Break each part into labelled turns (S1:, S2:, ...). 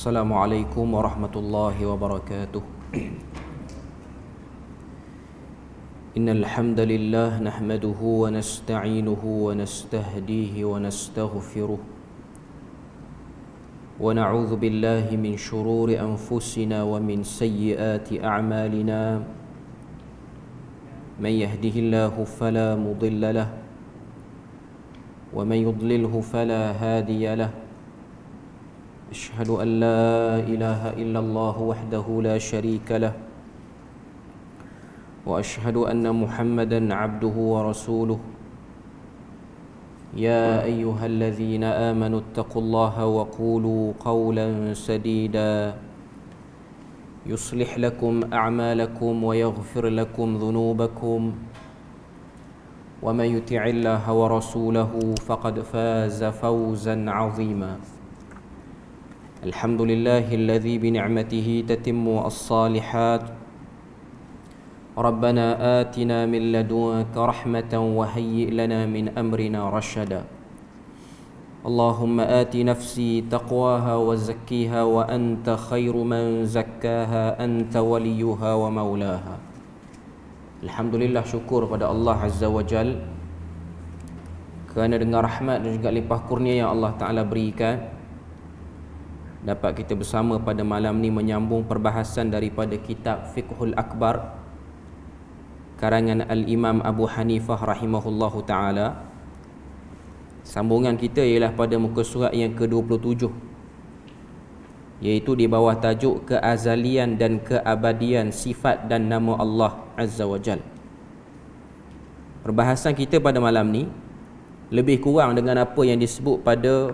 S1: Assalamualaikum warahmatullahi wabarakatuh. Innal hamdalillah nahmaduhu wa nasta'inuhu wa nastahdihi wa nastaghfiruh wa na'udzu billahi min shururi anfusina wa min sayyiati a'malina. Man yahdihillahu fala mudilla lahu wa man yudlilhu fala hadiya lahu. أشهد أن لا إله إلا الله وحده لا شريك له وأشهد أن محمدا عبده ورسوله. يا أيها الذين آمنوا اتقوا الله وقولوا قولا سديدا يصلح لكم أعمالكم ويغفر لكم ذنوبكم ومن يطع الله ورسوله فقد فاز فوزا عظيما. الحمد لله الذي بنعمته تتم الصالحات. ربنا آتنا من لدنك رحمة وهيئ لنا من أمرنا رشدا. اللهم آت نفسي تقواها وزكيها وأنت خير من زكاها أنت وليها ومولاها. Alhamdulillah, syukur pada Allah Azza wa Jal kerana dengan rahmat dan juga limpah kurnia yang Allah Ta'ala berikan, dapat kita bersama pada malam ni menyambung perbahasan daripada kitab Fiqhul Akbar karangan Al-Imam Abu Hanifah rahimahullahu ta'ala. Sambungan kita ialah pada muka surat yang ke-27, iaitu di bawah tajuk keazalian dan keabadian sifat dan nama Allah Azza wa Jal. Perbahasan kita pada malam ni lebih kurang dengan apa yang disebut pada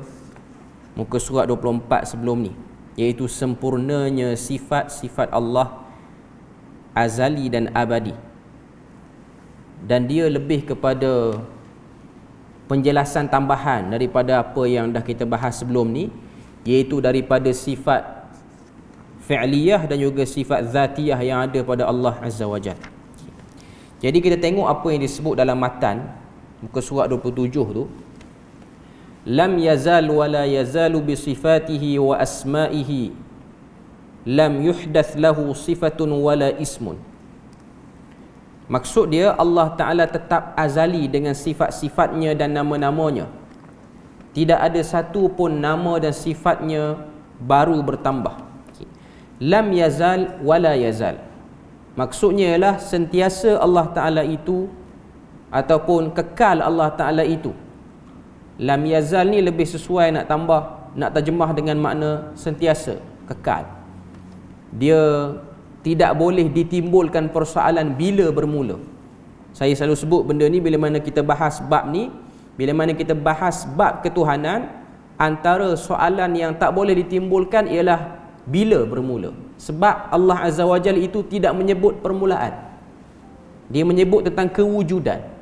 S1: muka surat 24 sebelum ni, iaitu sempurnanya sifat-sifat Allah azali dan abadi. Dan dia lebih kepada penjelasan tambahan daripada apa yang dah kita bahas sebelum ni, iaitu daripada sifat fi'liyah dan juga sifat zatiyah yang ada pada Allah Azza wa Jalla. Jadi kita tengok apa yang disebut dalam matan muka surat 27 tu. Lam yazal wa la yazalu bi sifatihi wa asma'ihi lam yuhdath lahu sifatun wala ismun. Maksud dia, Allah Ta'ala tetap azali dengan sifat-sifatnya dan nama-namanya. Tidak ada satu pun nama dan sifatnya baru bertambah. Lam yazal wa la yazal, maksudnya ialah sentiasa Allah Ta'ala itu ataupun kekal Allah Ta'ala itu. Lam yazal ni lebih sesuai nak tambah, nak terjemah dengan makna sentiasa, kekal. Dia tidak boleh ditimbulkan persoalan bila bermula. Saya selalu sebut benda ni bila mana kita bahas bab ni, bila mana kita bahas bab ketuhanan, antara soalan yang tak boleh ditimbulkan ialah bila bermula. Sebab Allah Azza wa Jalla itu tidak menyebut permulaan. Dia menyebut tentang kewujudan.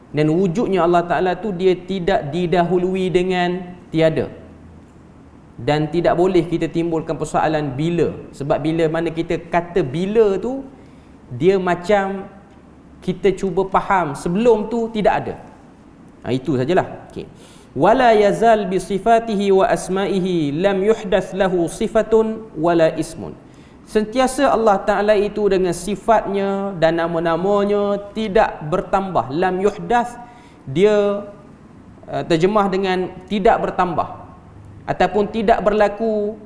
S1: Dan wujudnya Allah Ta'ala tu dia tidak didahului dengan tiada. Dan tidak boleh kita timbulkan persoalan bila. Sebab bila mana kita kata bila tu, dia macam kita cuba faham sebelum tu tidak ada. Itu sajalah. Okay. Wala yazal bi sifatihi wa asma'ihi lam yuhdath lahu sifatun wala ismun. Sentiasa Allah Ta'ala itu dengan sifatnya dan nama-namanya tidak bertambah. Lam yuhdath, dia terjemah dengan tidak bertambah ataupun tidak berlaku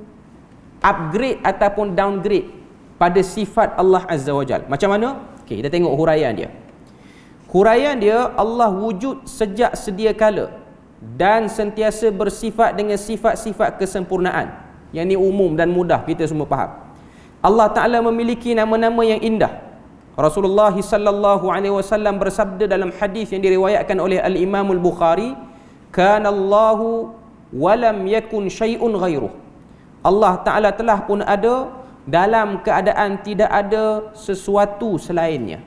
S1: upgrade ataupun downgrade pada sifat Allah Azza wa Jal. Macam mana? Okay, kita tengok huraian dia. Huraian dia, Allah wujud sejak sedia kala dan sentiasa bersifat dengan sifat-sifat kesempurnaan. Yang ni umum dan mudah, kita semua faham. Allah Ta'ala memiliki nama-nama yang indah. Rasulullah sallallahu alaihi wasallam bersabda dalam hadis yang diriwayatkan oleh Al-Imam Al-Bukhari, "Kana Allahu wa lam yakun syai'un ghairuh." Allah Ta'ala telah pun ada dalam keadaan tidak ada sesuatu selainnya.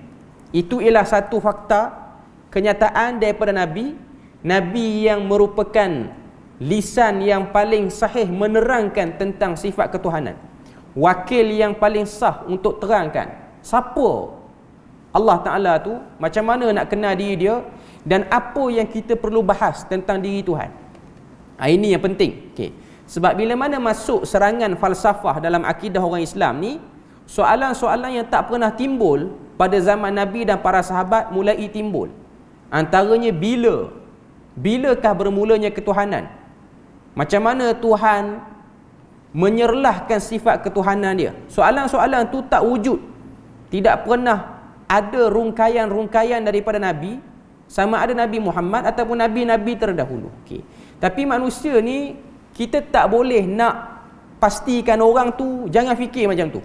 S1: Itu ialah satu fakta, kenyataan daripada Nabi yang merupakan lisan yang paling sahih menerangkan tentang sifat ketuhanan. Wakil yang paling sah untuk terangkan siapa Allah Ta'ala tu, macam mana nak kenal diri dia, dan apa yang kita perlu bahas tentang diri Tuhan. Ini yang penting. Okay. Sebab bila mana masuk serangan falsafah dalam akidah orang Islam ni, soalan-soalan yang tak pernah timbul pada zaman Nabi dan para sahabat mulai timbul. Antaranya bilakah bermulanya ketuhanan? Macam mana Tuhan menyerlahkan sifat ketuhanan dia? Soalan-soalan tu tak wujud. Tidak pernah ada rungkaian-rungkaian daripada Nabi, sama ada Nabi Muhammad ataupun Nabi-Nabi terdahulu. Okay. Tapi manusia ni, kita tak boleh nak pastikan orang tu jangan fikir macam tu.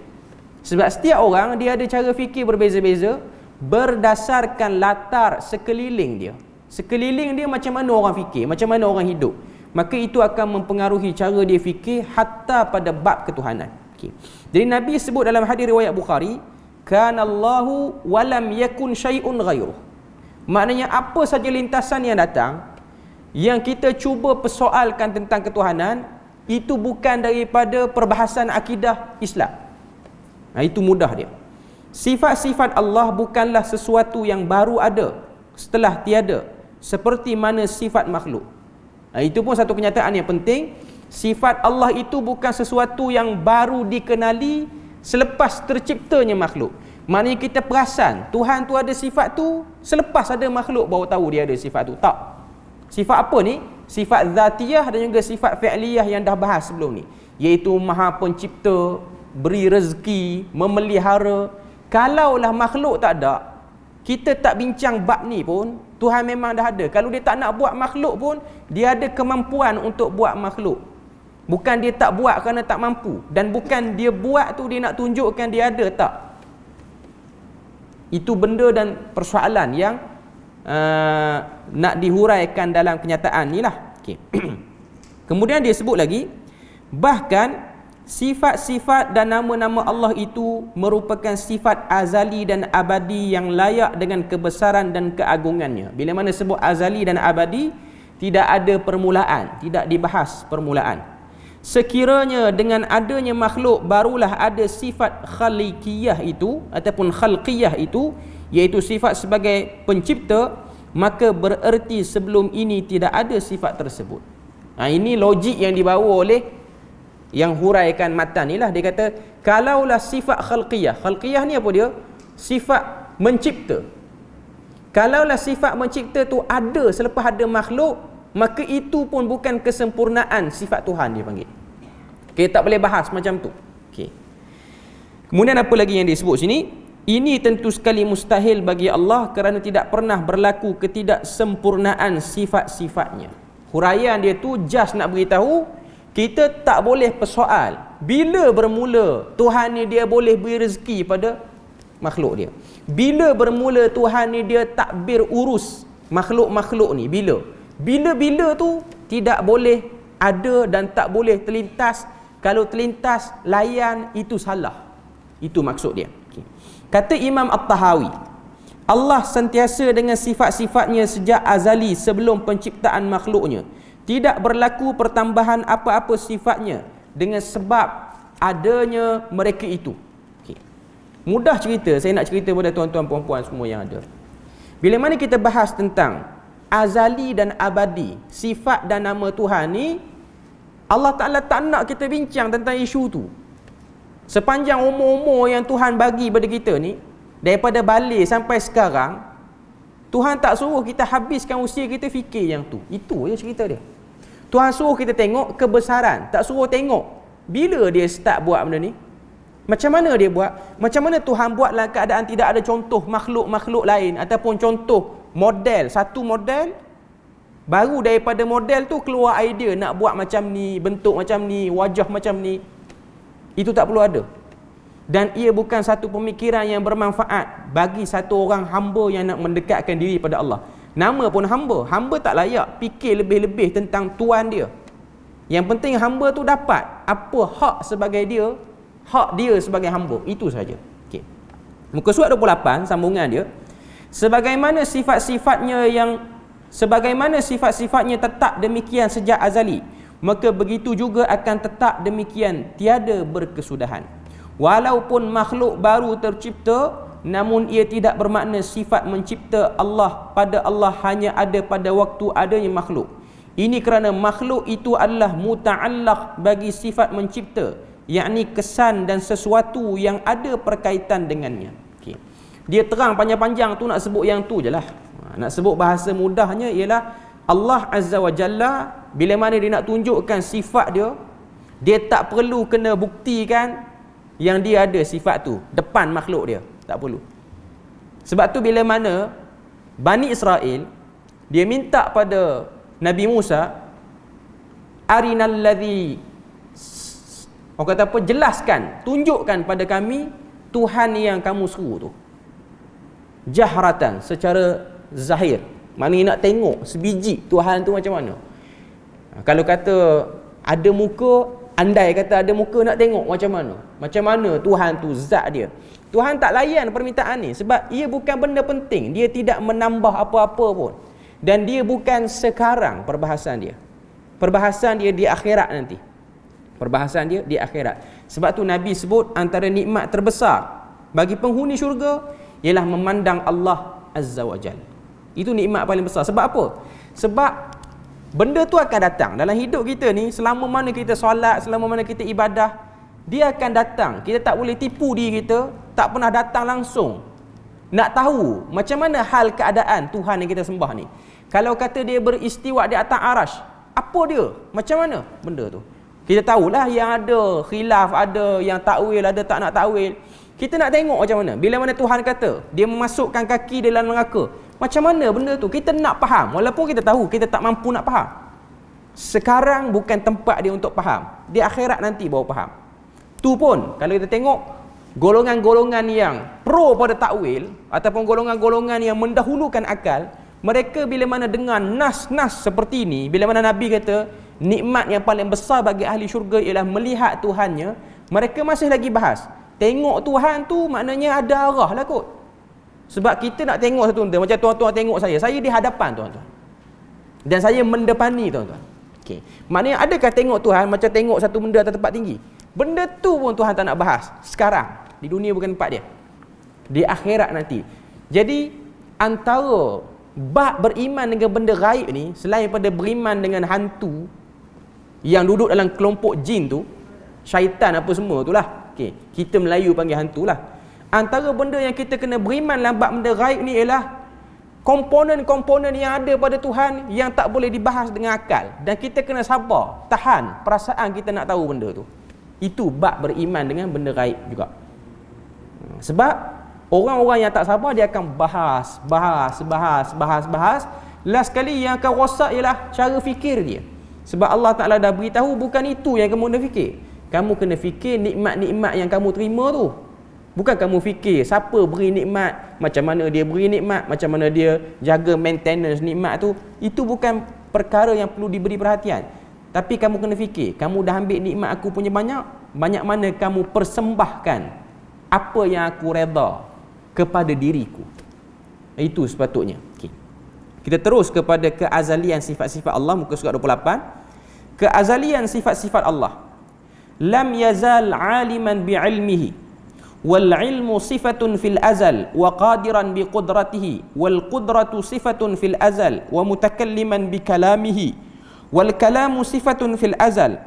S1: Sebab setiap orang dia ada cara fikir berbeza-beza berdasarkan latar sekeliling dia. Sekeliling dia macam mana orang fikir, macam mana orang hidup. Maka itu akan mempengaruhi cara dia fikir hatta pada bab ketuhanan. Okay. Jadi Nabi sebut dalam hadis riwayat Bukhari, kanallahu walam yakun syai'un ghairuh. Maknanya apa saja lintasan yang datang yang kita cuba persoalkan tentang ketuhanan, itu bukan daripada perbahasan akidah Islam. Itu mudah dia. Sifat-sifat Allah bukanlah sesuatu yang baru ada setelah tiada, seperti mana sifat makhluk. Itu pun satu kenyataan yang penting. Sifat Allah itu bukan sesuatu yang baru dikenali selepas terciptanya makhluk. Maknanya kita perasan Tuhan tu ada sifat tu selepas ada makhluk baru tahu dia ada sifat tu. Tak. Sifat apa ni? Sifat zatiyah dan juga sifat fi'liyah yang dah bahas sebelum ni, iaitu Maha Pencipta, beri rezeki, memelihara. Kalaulah makhluk tak ada, kita tak bincang bab ni pun, Tuhan memang dah ada. Kalau dia tak nak buat makhluk pun, dia ada kemampuan untuk buat makhluk. Bukan dia tak buat kerana tak mampu, dan bukan dia buat tu dia nak tunjukkan dia ada, tak. Itu benda dan persoalan yang nak dihuraikan dalam kenyataan ni lah. Okay. Kemudian dia sebut lagi, bahkan sifat-sifat dan nama-nama Allah itu merupakan sifat azali dan abadi yang layak dengan kebesaran dan keagungannya. Bila mana sebut azali dan abadi, tidak ada permulaan, tidak dibahas permulaan. Sekiranya dengan adanya makhluk barulah ada sifat khaliqiyah itu ataupun khalqiyah itu, iaitu sifat sebagai pencipta, maka bererti sebelum ini tidak ada sifat tersebut. Ini logik yang dibawa oleh yang huraikan matan ni lah. Dia kata kalaulah sifat khalqiyah, khalqiyah ni apa dia? Sifat mencipta. Kalaulah sifat mencipta tu ada selepas ada makhluk, maka itu pun bukan kesempurnaan sifat Tuhan, dia panggil. Okay, tak boleh bahas macam tu. Okay. Kemudian apa lagi yang disebut sini? Ini tentu sekali mustahil bagi Allah kerana tidak pernah berlaku ketidaksempurnaan sifat-sifatnya. Huraian dia tu just nak beritahu kita tak boleh persoal bila bermula Tuhan ni dia boleh beri rezeki pada makhluk dia. Bila bermula Tuhan ni dia takbir urus makhluk-makhluk ni, bila tu tidak boleh ada dan tak boleh terlintas. Kalau terlintas, layan, itu salah. Itu maksud dia. Okay. Kata Imam At-Tahawi, Allah sentiasa dengan sifat-sifatnya sejak azali sebelum penciptaan makhluknya. Tidak berlaku pertambahan apa-apa sifatnya dengan sebab adanya mereka itu. Okay. Mudah cerita, saya nak cerita pada tuan-tuan puan-puan semua yang ada. Bila mana kita bahas tentang azali dan abadi, sifat dan nama Tuhan ni, Allah Ta'ala tak nak kita bincang tentang isu tu. Sepanjang umur-umur yang Tuhan bagi pada kita ni, daripada balik sampai sekarang, Tuhan tak suruh kita habiskan usia kita fikir yang tu. Itu je cerita dia. Tuhan suruh kita tengok kebesaran, tak suruh tengok bila dia start buat benda ni. Macam mana dia buat? Macam mana Tuhan buat dalam keadaan tidak ada contoh makhluk-makhluk lain ataupun contoh model, satu model, baru daripada model tu keluar idea nak buat macam ni, bentuk macam ni, wajah macam ni. Itu tak perlu ada. Dan ia bukan satu pemikiran yang bermanfaat bagi satu orang hamba yang nak mendekatkan diri pada Allah. Nama pun hamba. Hamba tak layak fikir lebih-lebih tentang Tuhan dia. Yang penting hamba tu dapat apa hak sebagai dia, hak dia sebagai hamba. Itu saja. Okay. Muka surat 28 sambungan dia. Sebagaimana sifat-sifatnya tetap demikian sejak azali, maka begitu juga akan tetap demikian tiada berkesudahan. Walaupun makhluk baru tercipta, namun ia tidak bermakna sifat mencipta Allah pada Allah hanya ada pada waktu adanya makhluk. Ini kerana makhluk itu adalah muta'allaq bagi sifat mencipta, yakni kesan dan sesuatu yang ada perkaitan dengannya. Okay. Dia terang panjang-panjang tu, nak sebut yang tu je lah. Nak sebut bahasa mudahnya ialah Allah Azza wa Jalla, bila mana dia nak tunjukkan sifat dia, dia tak perlu kena buktikan yang dia ada sifat tu depan makhluk dia. Tak perlu. Sebab tu bila mana Bani Israel, dia minta pada Nabi Musa, arinal ladzi, orang kata apa, jelaskan, tunjukkan pada kami Tuhan yang kamu seru tu, jahratan, secara zahir. Maknanya nak tengok sebiji Tuhan tu macam mana. Kalau kata ada muka, andai kata ada muka, nak tengok macam mana Tuhan tu, zat dia. Tuhan tak layan permintaan ni sebab ia bukan benda penting, dia tidak menambah apa-apa pun, dan dia bukan sekarang perbahasan dia. Perbahasan dia di akhirat nanti. Perbahasan dia di akhirat. Sebab tu Nabi sebut antara nikmat terbesar bagi penghuni syurga ialah memandang Allah Azza wa Jalla. Itu nikmat paling besar. Sebab apa? Sebab benda tu akan datang dalam hidup kita ni. Selama mana kita solat, selama mana kita ibadah, dia akan datang. Kita tak boleh tipu diri kita, tak pernah datang langsung nak tahu macam mana hal keadaan Tuhan yang kita sembah ni. Kalau kata dia beristiwa di atas arash, apa dia? Macam mana benda tu? Kita tahulah yang ada khilaf, ada yang takwil, ada tak nak takwil. Kita nak tengok macam mana. Bila mana Tuhan kata dia memasukkan kaki dalam neraka, macam mana benda tu? Kita nak faham, walaupun kita tahu kita tak mampu nak faham. Sekarang bukan tempat dia untuk faham. Di akhirat nanti baru faham. Tu pun kalau kita tengok golongan-golongan yang pro pada takwil ataupun golongan-golongan yang mendahulukan akal, mereka bila mana dengar nas-nas seperti ini, bila mana Nabi kata nikmat yang paling besar bagi ahli syurga ialah melihat Tuhannya, mereka masih lagi bahas tengok Tuhan tu maknanya ada arah lah kot. Sebab kita nak tengok satu benda, macam tuan-tuan tengok saya di hadapan tuan-tuan, dan saya mendepani tuan-tuan. Okay. Maknanya adakah tengok Tuhan macam tengok satu benda atas tempat tinggi? Benda tu pun Tuhan tak nak bahas sekarang. Di dunia bukan tempat dia, di akhirat nanti. Jadi antara bab beriman dengan benda gaib ni, selain pada beriman dengan hantu yang duduk dalam kelompok jin tu, syaitan apa semua tu lah. Okay. Kita Melayu panggil hantu lah. Antara benda yang kita kena beriman dalam bab benda gaib ni ialah komponen-komponen yang ada pada Tuhan yang tak boleh dibahas dengan akal, dan kita kena sabar, tahan perasaan kita nak tahu benda tu. Itu bab beriman dengan benda gaib juga. Sebab orang-orang yang tak sabar, dia akan bahas. Last sekali yang akan rosak ialah cara fikir dia. Sebab Allah Ta'ala dah beritahu bukan itu yang kamu kena fikir. Kamu kena fikir nikmat-nikmat yang kamu terima tu. Bukan kamu fikir siapa beri nikmat, macam mana dia beri nikmat, macam mana dia jaga maintenance nikmat tu. Itu bukan perkara yang perlu diberi perhatian. Tapi kamu kena fikir, kamu dah ambil nikmat aku punya banyak mana kamu persembahkan apa yang aku reda kepada diriku. Itu sepatutnya. Okay. Kita terus kepada keazalian sifat-sifat Allah, muka surat 28. Keazalian sifat-sifat Allah. Lam yazal aliman bi'ilmihi, wal ilmu sifatun fil azal wa qadiran bi qudratihi, wal qudratu sifatun fil azal wa mutakalliman bi kalamihi, wal kalamu sifatun fil azal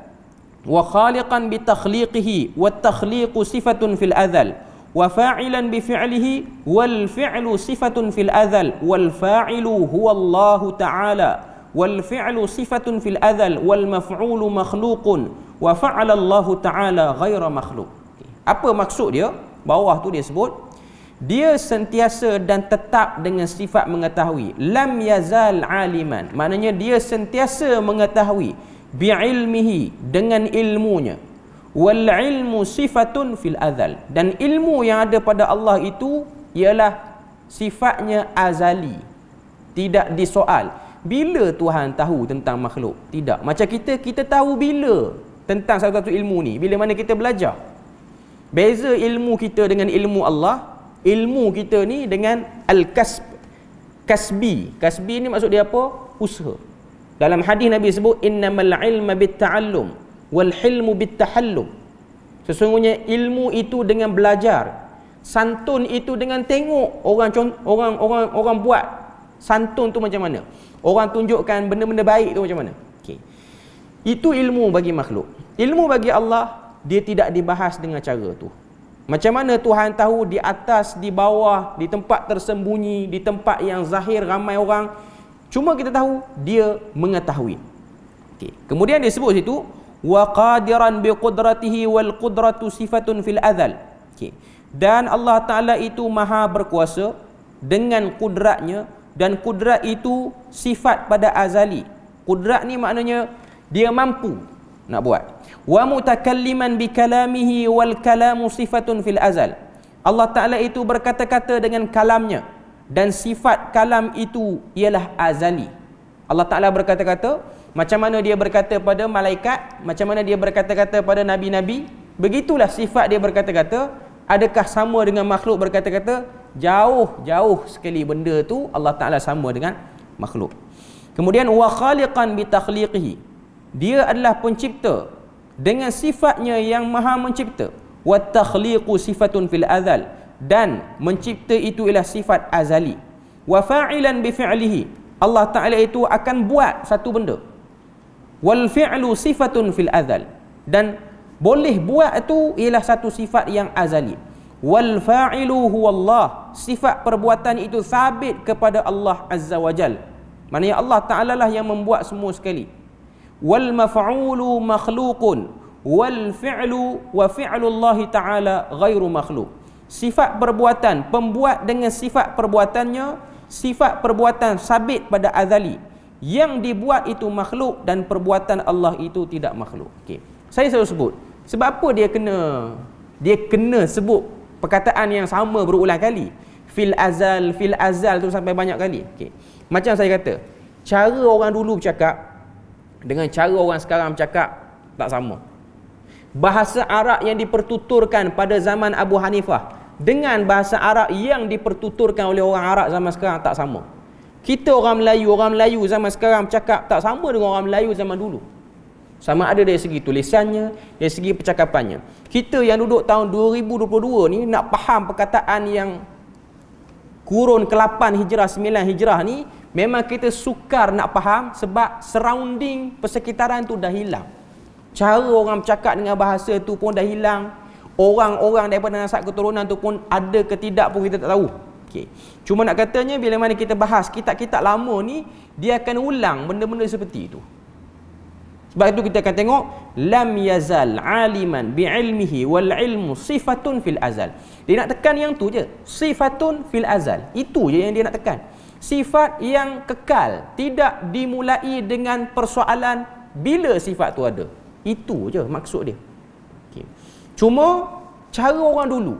S1: wa khaliqan bi takhliqihi, wat takhliqu sifatun fil azal wa fa'ilan bi fi'lihi, wal fi'lu sifatun fil azal wal fa'ilu huwa Allah ta'ala, wal fi'lu sifatun fil azal wal maf'ulu makhluqun wa fa'ala Allah ta'ala ghaira makhluq. Apa maksud dia? Bawah tu dia sebut dia sentiasa dan tetap dengan sifat mengetahui. Lam yazal aliman, maknanya dia sentiasa mengetahui, bi'ilmihi, dengan ilmunya, wal ilmu sifatun fil azal, dan ilmu yang ada pada Allah itu ialah sifatnya azali, tidak disoal. Bila Tuhan tahu tentang makhluk? Tidak. Macam kita tahu bila tentang satu-satu ilmu ni, bila mana kita belajar. Beza ilmu kita dengan ilmu Allah. Ilmu kita ni dengan kasbi. Kasbi ni maksud dia apa? Usaha. Dalam hadis Nabi sebut innamal ilma bitta'allum wal hilmu bittahallum. Sesungguhnya ilmu itu dengan belajar, santun itu dengan tengok orang buat santun tu macam mana, orang tunjukkan benda-benda baik tu macam mana. Okey. Itu ilmu bagi makhluk. Ilmu bagi Allah, dia tidak dibahas dengan cara tu. Macam mana Tuhan tahu di atas, di bawah, di tempat tersembunyi, di tempat yang zahir ramai orang, cuma kita tahu dia mengetahui. Okey. Kemudian dia sebut situ wa qadiran bi qudratihi wal qudratu sifatun fil azal. Okey. Dan Allah Taala itu maha berkuasa dengan kudratnya, dan kudrat itu sifat pada azali. Kudrat ni maknanya dia mampu nak buat. Wa mutakalliman bi kalamihi wal kalamu sifatun fil azal. Allah Taala itu berkata-kata dengan kalamnya, dan sifat kalam itu ialah azali. Allah Taala berkata-kata, macam mana dia berkata pada malaikat, macam mana dia berkata-kata pada nabi-nabi, begitulah sifat dia berkata-kata. Adakah sama dengan makhluk berkata-kata? Jauh sekali benda tu Allah Taala sama dengan makhluk. Kemudian wa khaliqan bi takhliqihi. Dia adalah pencipta dengan sifatnya yang maha mencipta. Wa takhliqu sifatun fil azal. Dan mencipta itu ialah sifat azali. Wa fa'ilan bi fi'lihi. Allah Taala itu akan buat satu benda. Wal fi'lu sifatun fil azal. Dan boleh buat itu ialah satu sifat yang azali. Wal fa'ilu huwa Allah. Sifat perbuatan itu sabit kepada Allah Azza wa Jal. Maksudnya Allah Ta'ala lah yang membuat semua sekali. Wal maf'ulu makhluqun wal fi'lu wa fi'lu Allah Ta'ala ghairu makhluk. Sifat perbuatan, pembuat dengan sifat perbuatannya, sifat perbuatan sabit pada azali. Yang dibuat itu makhluk, dan perbuatan Allah itu tidak makhluk. Okey. Saya selalu sebut, sebab apa dia kena sebut perkataan yang sama berulang kali. Fil azal tu sampai banyak kali. Okey. Macam saya kata, cara orang dulu bercakap dengan cara orang sekarang bercakap tak sama. Bahasa Arab yang dipertuturkan pada zaman Abu Hanifah dengan bahasa Arab yang dipertuturkan oleh orang Arab zaman sekarang tak sama. Kita orang Melayu zaman sekarang bercakap tak sama dengan orang Melayu zaman dulu. Sama ada dari segi tulisannya, dari segi percakapannya. Kita yang duduk tahun 2022 ni nak faham perkataan yang kurun ke-8 Hijrah, 9 Hijrah ni, memang kita sukar nak faham sebab surrounding persekitaran tu dah hilang. Cara orang bercakap dengan bahasa tu pun dah hilang. Orang-orang daripada nasab keturunan tu pun ada ke tidak pun kita tak tahu. Okay. Cuma nak katanya bila mana kita bahas kitab-kitab lama ni, dia akan ulang benda-benda seperti itu. Sebab itu kita akan tengok lam yazal aliman bi'ilmihi wal ilmu sifatun fil azal. Dia nak tekan yang tu je, sifatun fil azal. Itu je yang dia nak tekan. Sifat yang kekal, tidak dimulai dengan persoalan bila sifat tu ada. Itu je maksud dia. Okay. Cuma cara orang dulu.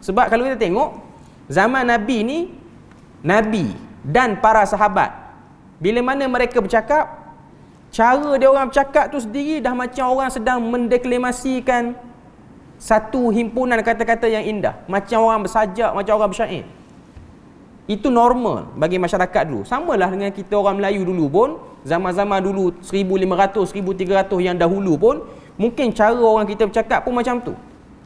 S1: Sebab kalau kita tengok zaman Nabi ni, Nabi dan para sahabat, bila mana mereka bercakap, cara dia orang bercakap tu sendiri dah macam orang sedang mendeklamasikan satu himpunan kata-kata yang indah. Macam orang bersajak, macam orang bersyair. Itu normal bagi masyarakat dulu. Samalah dengan kita orang Melayu dulu pun, zaman-zaman dulu 1500, 1300 yang dahulu pun, mungkin cara orang kita bercakap pun macam tu.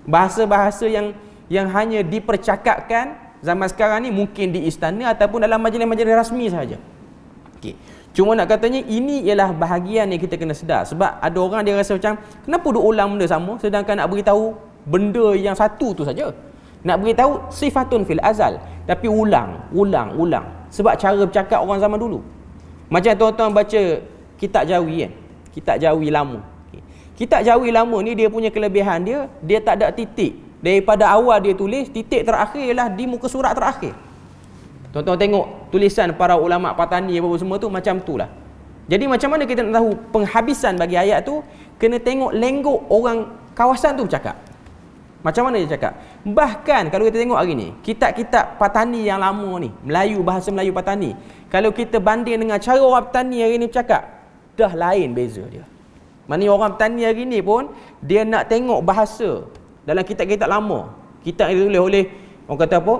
S1: Bahasa-bahasa yang hanya dipercakapkan zaman sekarang ni mungkin di istana ataupun dalam majlis-majlis rasmi sahaja. Okey. Cuma nak katanya ini ialah bahagian yang kita kena sedar. Sebab ada orang dia rasa macam, kenapa duk ulang benda sama sedangkan nak beritahu benda yang satu tu saja. Nak beritahu sifatun fil azal, tapi ulang. Sebab cara bercakap orang zaman dulu. Macam tuan-tuan baca kitab Jawi kan, kitab Jawi lama. Kitab Jawi lama ni dia punya kelebihan dia tak ada titik. Daripada awal dia tulis, titik terakhir ialah di muka surat terakhir. Tuan-tuan tengok tulisan para ulama Patani apa semua tu macam tu lah. Jadi macam mana kita nak tahu penghabisan bagi ayat tu? Kena tengok lenggok orang kawasan tu bercakap. Macam mana dia cakap? Bahkan kalau kita tengok hari ni, kitab-kitab Patani yang lama ni, bahasa Melayu Patani, kalau kita banding dengan cara orang Patani hari ni bercakap, dah lain beza dia. Maksudnya orang Patani hari ni pun dia nak tengok bahasa dalam kitab-kitab lama. Kitab yang ditulis oleh orang kata apa?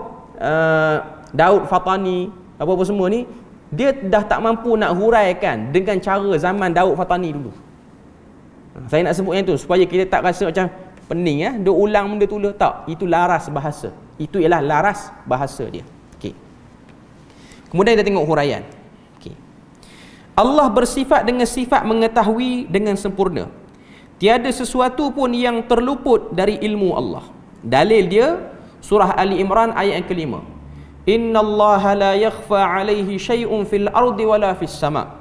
S1: Daud Fatani, apa-apa semua ni, dia dah tak mampu nak huraikan dengan cara zaman Daud Fatani dulu. Saya nak sebut yang tu supaya kita tak rasa macam pening dia ulang benda tu tak. Itu laras bahasa. Itu ialah laras bahasa dia. Okey. Kemudian kita tengok huraian. Okey. Allah bersifat dengan sifat mengetahui dengan sempurna. Tiada sesuatu pun yang terluput dari ilmu Allah. Dalil dia surah Ali Imran ayat yang kelima. Innallaha la yakhfa alaihi syai'un fil ardi wala fis sama'.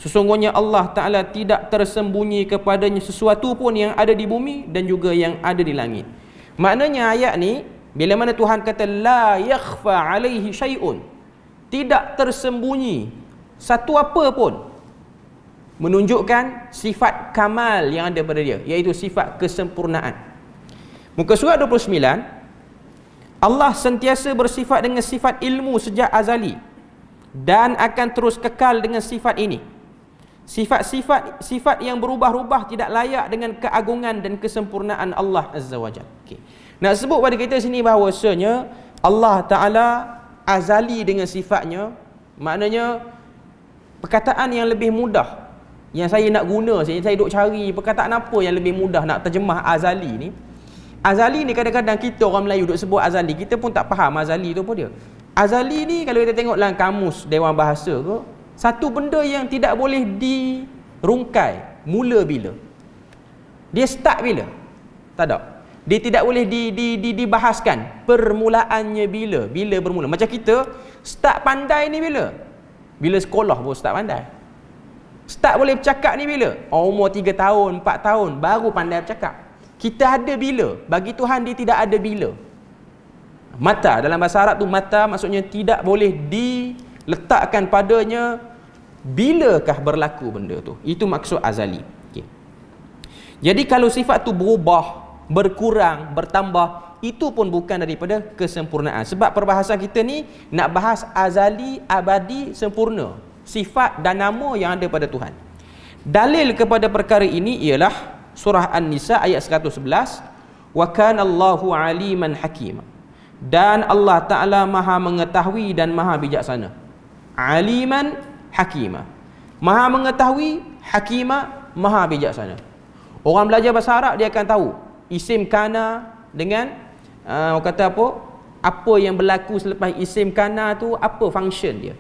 S1: Sesungguhnya Allah Ta'ala tidak tersembunyi kepadanya sesuatu pun yang ada di bumi dan juga yang ada di langit. Maknanya ayat ni, bila mana Tuhan kata la yakhfa alaihi syai'un, tidak tersembunyi satu apa pun, menunjukkan sifat kamal yang ada pada dia, iaitu sifat kesempurnaan. Muka surat 29, Allah sentiasa bersifat dengan sifat ilmu sejak azali dan akan terus kekal dengan sifat ini. Sifat yang berubah-ubah tidak layak dengan keagungan dan kesempurnaan Allah Azza wa Jalla. Okay. Nak sebut pada kita sini bahawasanya Allah Ta'ala azali dengan sifatnya, maknanya perkataan yang lebih mudah yang saya nak guna, saya duk cari perkataan apa yang lebih mudah nak terjemah azali ni. Azali ni kadang-kadang kita orang Melayu duk sebut azali, kita pun tak faham azali tu apa dia. Azali ni kalau kita tengok dalam kamus Dewan Bahasa ke, satu benda yang tidak boleh dirungkai. Mula bila? Dia start bila? Tak ada. Dia tidak boleh dibahaskan. Permulaannya bila? Bila bermula? Macam kita start pandai ni bila? Bila sekolah baru start pandai. Start boleh bercakap ni bila? Umur 3 tahun, 4 tahun baru pandai bercakap. Kita ada bila? Bagi Tuhan dia tidak ada bila. Mata, dalam bahasa Arab tu mata maksudnya tidak boleh diletakkan padanya bilakah berlaku benda tu. Itu maksud azali. Okay. Jadi kalau sifat tu berubah, berkurang, bertambah, itu pun bukan daripada kesempurnaan. Sebab perbahasan kita ni nak bahas azali, abadi, sempurna, sifat dan nama yang ada pada Tuhan. Dalil kepada perkara ini ialah surah An-Nisa ayat 111, wa kana Allahu aliman hakima, dan Allah Ta'ala maha mengetahui dan maha bijaksana. Aliman hakima, maha mengetahui, hakima, maha bijaksana. Orang belajar bahasa Arab dia akan tahu isim kana dengan orang kata apa yang berlaku selepas isim kana tu, apa function dia.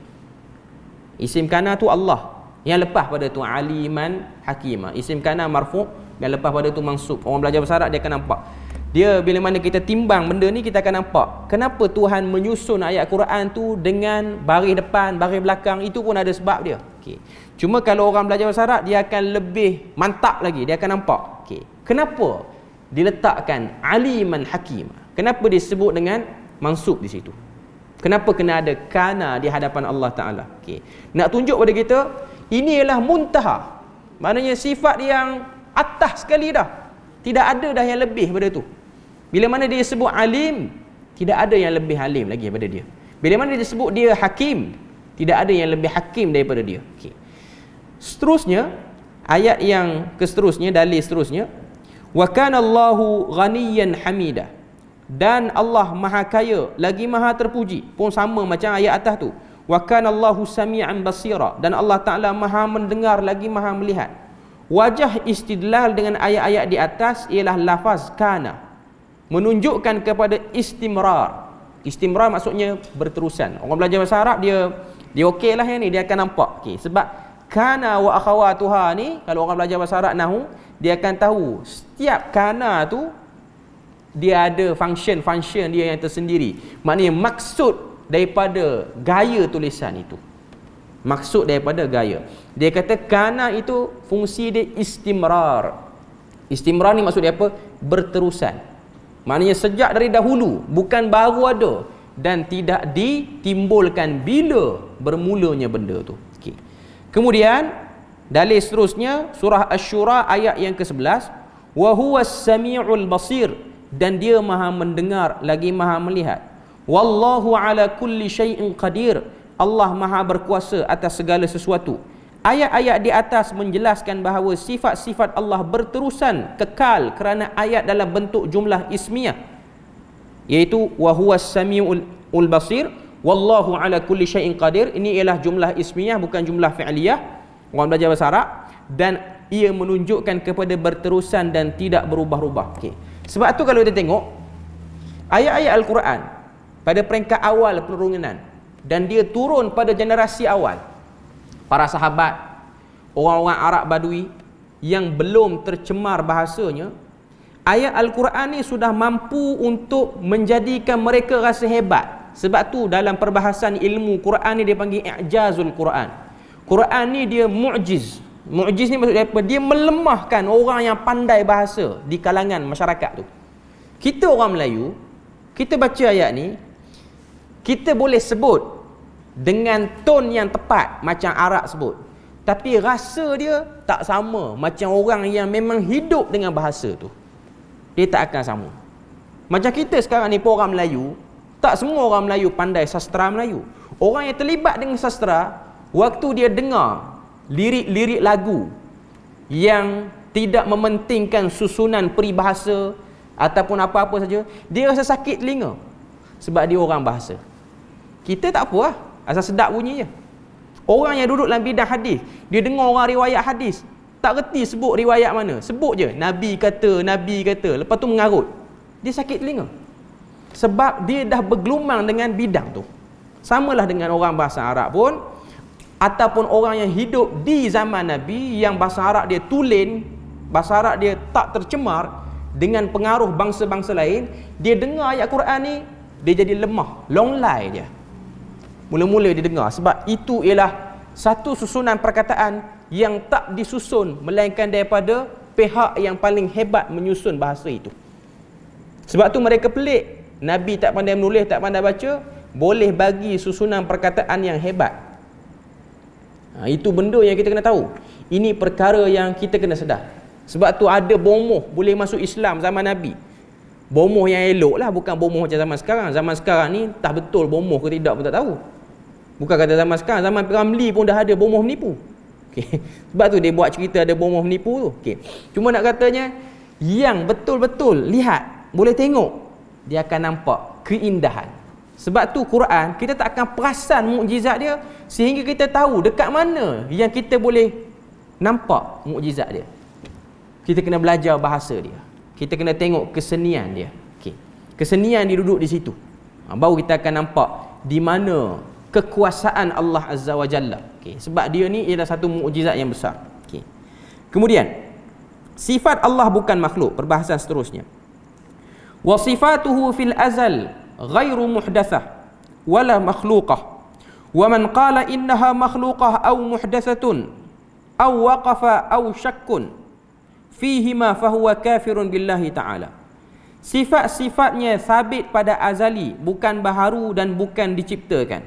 S1: Isim kana tu Allah, yang lepas pada tu aliman hakima. Isim kana marfu', yang lepas pada tu mansub. Orang belajar bahasa Arab dia akan nampak. Dia bila mana kita timbang benda ni, kita akan nampak kenapa Tuhan menyusun ayat Quran tu dengan baris depan, baris belakang. Itu pun ada sebab dia. Okay. Cuma kalau orang belajar bahasa Arab, dia akan lebih mantap lagi. Dia akan nampak. Okay. Kenapa diletakkan aliman hakim? Kenapa disebut dengan mansub di situ? Kenapa kena ada kana di hadapan Allah Ta'ala? Okay. Nak tunjuk pada kita, ini ialah muntaha. Maknanya sifat yang atas sekali dah. Tidak ada dah yang lebih pada tu. Bila mana dia sebut alim, tidak ada yang lebih alim lagi daripada dia. Bila mana dia sebut dia hakim, tidak ada yang lebih hakim daripada dia. Okay. Seterusnya, ayat yang seterusnya, dalil seterusnya, wa kana Allahu ghaniyan hamida, dan Allah maha kaya lagi maha terpuji. Pun sama macam ayat atas tu. Wa kana Allahu sami'an basira, dan Allah Ta'ala maha mendengar lagi maha melihat. Wajah istidlal dengan ayat-ayat di atas ialah lafaz kana, menunjukkan kepada istimrar. Istimrar maksudnya berterusan. Orang belajar bahasa Arab dia okey lah yang ni, dia akan nampak. Okay. Sebab kana wa akhawatuha ni, kalau orang belajar bahasa Arab nahu, dia akan tahu setiap kana tu dia ada function dia yang tersendiri. Maknanya maksud daripada gaya tulisan itu. Maksud daripada gaya. Dia kata kana itu fungsi dia istimrar. Istimrar ni maksud dia apa? Berterusan. Maknanya sejak dari dahulu, bukan baru ada, dan tidak ditimbulkan bila bermulanya benda tu. Okay. Kemudian dalil seterusnya surah Asy-Syura ayat yang ke-11, wa huwas samiul basir, dan dia maha mendengar lagi maha melihat. Wallahu ala kulli syai'in qadir, Allah maha berkuasa atas segala sesuatu. Ayat-ayat di atas menjelaskan bahawa sifat-sifat Allah berterusan, kekal, kerana ayat dalam bentuk jumlah ismiyah, iaitu wa huwas samiul basir, wallahu ala kulli syai'in qadir. Ini ialah jumlah ismiyah, bukan jumlah fi'liyah. Orang belajar bahasa Arab, dan ia menunjukkan kepada berterusan dan tidak berubah-ubah. Okay. Sebab tu kalau kita tengok ayat-ayat Al-Quran pada peringkat awal penurunan, dan dia turun pada generasi awal. Para sahabat, orang-orang Arab Badui yang belum tercemar bahasanya, ayat Al-Quran ni sudah mampu untuk menjadikan mereka rasa hebat. Sebab tu dalam perbahasan ilmu Quran ni dia panggil i'jazul Quran. Quran ni dia mu'jiz. Mu'jiz ni maksudnya apa? Dia melemahkan orang yang pandai bahasa di kalangan masyarakat tu. Kita orang Melayu, kita baca ayat ni, kita boleh sebut dengan tone yang tepat macam Arab sebut, tapi rasa dia tak sama macam orang yang memang hidup dengan bahasa tu. Dia tak akan sama. Macam kita sekarang ni, orang Melayu, tak semua orang Melayu pandai sastra Melayu. Orang yang terlibat dengan sastra, waktu dia dengar lirik-lirik lagu yang tidak mementingkan susunan peribahasa ataupun apa-apa saja, dia rasa sakit telinga sebab dia orang bahasa. Kita tak apa lah, asal sedap bunyi je. Orang yang duduk dalam bidang hadis, dia dengar orang riwayat hadis, tak reti sebut riwayat mana, sebut je Nabi kata, lepas tu mengarut, dia sakit telinga sebab dia dah bergelumang dengan bidang tu. Samalah dengan orang bahasa Arab pun, ataupun orang yang hidup di zaman Nabi yang bahasa Arab dia tulen, bahasa Arab dia tak tercemar dengan pengaruh bangsa-bangsa lain, dia dengar ayat Quran ni, dia jadi lemah, longlai je mula-mula dia dengar, sebab itu ialah satu susunan perkataan yang tak disusun melainkan daripada pihak yang paling hebat menyusun bahasa itu. Sebab tu mereka pelik, Nabi tak pandai menulis, tak pandai baca, boleh bagi susunan perkataan yang hebat. Itu benda yang kita kena tahu. Ini perkara yang kita kena sedar. Sebab tu ada bomoh boleh masuk Islam zaman Nabi. Bomoh yang elok lah, bukan bomoh macam zaman sekarang. Zaman sekarang ni tak betul bomoh ke tidak pun tak tahu. Bukan kata zaman sekarang, zaman Ramli pun dah ada bomoh menipu. Okay. Sebab tu dia buat cerita ada bomoh menipu tu. Okay. Cuma nak katanya, yang betul-betul lihat, boleh tengok, dia akan nampak keindahan. Sebab tu Quran, kita tak akan perasan mukjizat dia sehingga kita tahu dekat mana yang kita boleh nampak mukjizat dia. Kita kena belajar bahasa dia. Kita kena tengok kesenian dia. Okay. Kesenian dia duduk di situ. Baru kita akan nampak di mana kekuasaan Allah Azza wa Jalla. Okay. Sebab dia ni ialah satu mukjizat yang besar. Okay. Kemudian, sifat Allah bukan makhluk. Perbahasan seterusnya. Wa sifatuhu fil azal ghairu muhdathah wala makhluqah. Wa man qala innaha makhluqah aw muhdathatun aw waqafa aw syakkun fihima fahuwa kafirun billahi ta'ala. Sifat-sifatnya sabit pada azali, bukan baharu dan bukan diciptakan.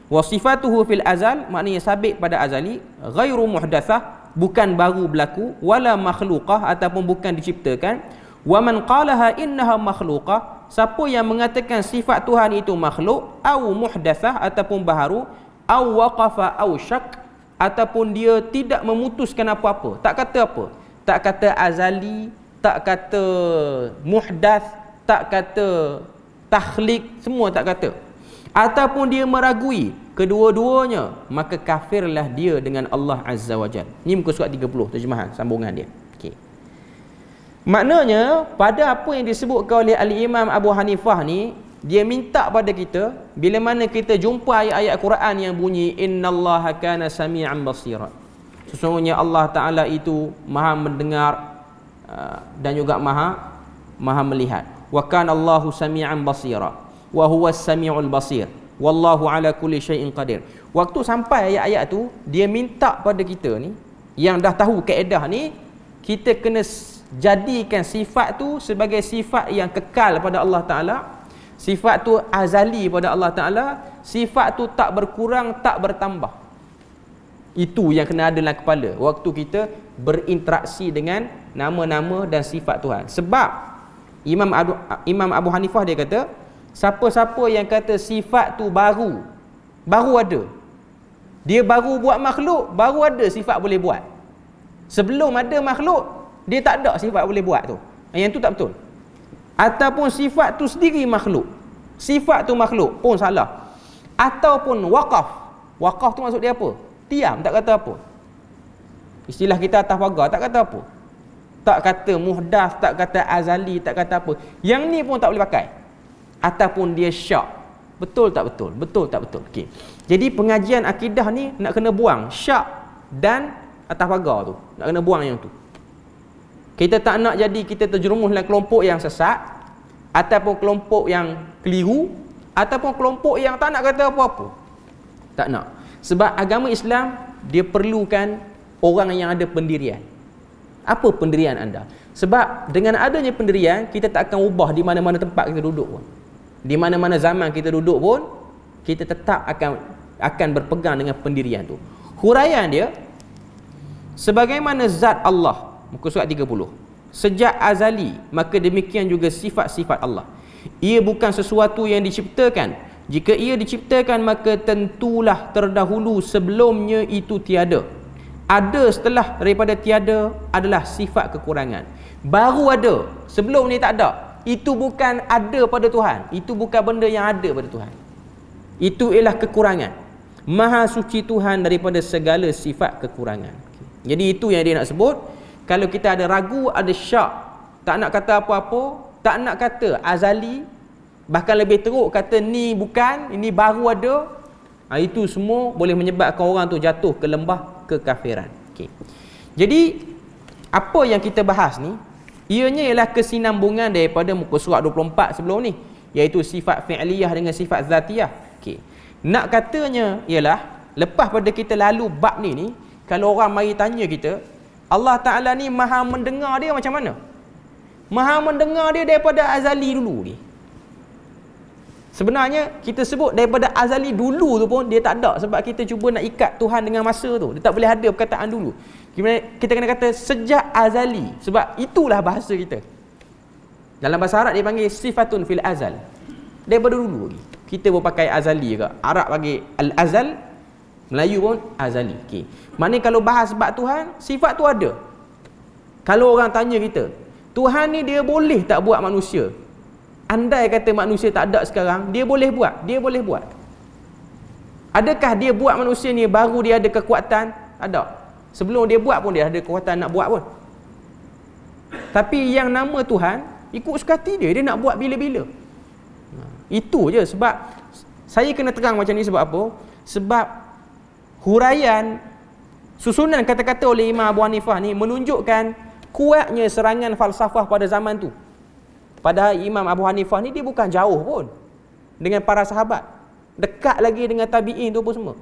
S1: Wa sifatuhu fil azal, maknanya sabit pada azali, ghairu muhdathah, bukan baru berlaku, wala makhluqah, ataupun bukan diciptakan. Wa man qalaha innaha makhluqah, siapa yang mengatakan sifat Tuhan itu makhluk, au muhdathah, ataupun baharu, au waqafa au syak, ataupun dia tidak memutuskan apa-apa, tak kata apa, tak kata azali, tak kata muhdath, tak kata takhlik, semua tak kata, ataupun dia meragui kedua-duanya, maka kafirlah dia dengan Allah Azza wa Jalla. Ini muka surat 30 terjemahan sambungan dia. Okey. Maknanya pada apa yang disebutkan oleh Al-Imam Abu Hanifah ni, dia minta pada kita bila mana kita jumpa ayat-ayat Quran yang bunyi innallaha kana sami'an basira. Sesungguhnya Allah Taala itu Maha mendengar dan juga Maha melihat. Wa kana Allahu sami'an basira wa huwas sami'ul basir wallahu ala kulli syai'in qadir. Waktu sampai ayat-ayat tu, dia minta pada kita ni yang dah tahu kaedah ni, kita kena jadikan sifat tu sebagai sifat yang kekal pada Allah Taala, sifat tu azali pada Allah Taala, sifat tu tak berkurang, tak bertambah. Itu yang kena ada dalam kepala waktu kita berinteraksi dengan nama-nama dan sifat Tuhan. Sebab Imam Abu Hanifah dia kata, siapa-siapa yang kata sifat tu baru ada, dia baru buat makhluk, baru ada sifat boleh buat. Sebelum ada makhluk, dia tak ada sifat boleh buat tu. Yang tu tak betul. Ataupun sifat tu sendiri makhluk, sifat tu makhluk pun salah. Ataupun waqaf. Waqaf tu maksud dia apa? Diam, tak kata apa. Istilah kita atas pagar, tak kata apa. Tak kata muhdath, tak kata azali, tak kata apa. Yang ni pun tak boleh pakai. Ataupun dia syak. Betul tak betul? Betul tak betul? Okey. Jadi pengajian akidah ni nak kena buang syak dan atas pagar tu. Nak kena buang yang tu. Kita tak nak jadi kita terjerumus dalam kelompok yang sesat ataupun kelompok yang keliru ataupun kelompok yang tak nak kata apa-apa. Tak nak. Sebab agama Islam dia perlukan orang yang ada pendirian. Apa pendirian anda? Sebab dengan adanya pendirian, kita tak akan ubah di mana-mana tempat kita duduk pun. Di mana-mana zaman kita duduk pun, kita tetap akan berpegang dengan pendirian tu. Huraian dia, sebagaimana zat Allah, muka surat 30. Sejak azali, maka demikian juga sifat-sifat Allah. Ia bukan sesuatu yang diciptakan. Jika ia diciptakan, maka tentulah terdahulu sebelumnya itu tiada. Ada setelah daripada tiada adalah sifat kekurangan. Baru ada, sebelum ni tak ada. Itu bukan ada pada Tuhan. Itu bukan benda yang ada pada Tuhan. Itu ialah kekurangan. Maha suci Tuhan daripada segala sifat kekurangan. Jadi itu yang dia nak sebut. Kalau kita ada ragu, ada syak, tak nak kata apa-apa, tak nak kata azali, bahkan lebih teruk kata ni bukan, ini baru ada, itu semua boleh menyebabkan orang tu jatuh ke lembah kekafiran. Okay. Jadi apa yang kita bahas ni, ianya ialah kesinambungan daripada muka surat 24 sebelum ni, iaitu sifat fi'liyah dengan sifat zatiyah. Okay. Nak katanya ialah lepas pada kita lalu bab ni, kalau orang mari tanya kita, Allah Ta'ala ni maha mendengar dia macam mana? Maha mendengar dia daripada azali dulu ni. Sebenarnya kita sebut daripada azali dulu tu pun dia tak ada, sebab kita cuba nak ikat Tuhan dengan masa tu. Dia tak boleh ada perkataan dulu. Kita kena kata sejak azali, sebab itulah bahasa kita. Dalam bahasa Arab dia panggil sifatun fil azal. Daripada dulu lagi. Kita pun pakai azali juga. Arab panggil al-azal, Melayu pun azali. Okey. Maknanya kalau bahas sebab Tuhan, sifat tu ada. Kalau orang tanya kita, Tuhan ni dia boleh tak buat manusia? Andai kata manusia tak ada sekarang, dia boleh buat? Dia boleh buat. Adakah dia buat manusia ni baru dia ada kekuatan? Ada. Sebelum dia buat pun dia ada kekuatan nak buat pun. Tapi yang nama Tuhan, ikut suka hati dia, dia nak buat bila-bila. Itu je sebab saya kena terang macam ni sebab apa? Sebab huraian susunan kata-kata oleh Imam Abu Hanifah ni menunjukkan kuatnya serangan falsafah pada zaman tu. Padahal Imam Abu Hanifah ni dia bukan jauh pun dengan para sahabat, dekat lagi dengan tabi'in tu pun semua.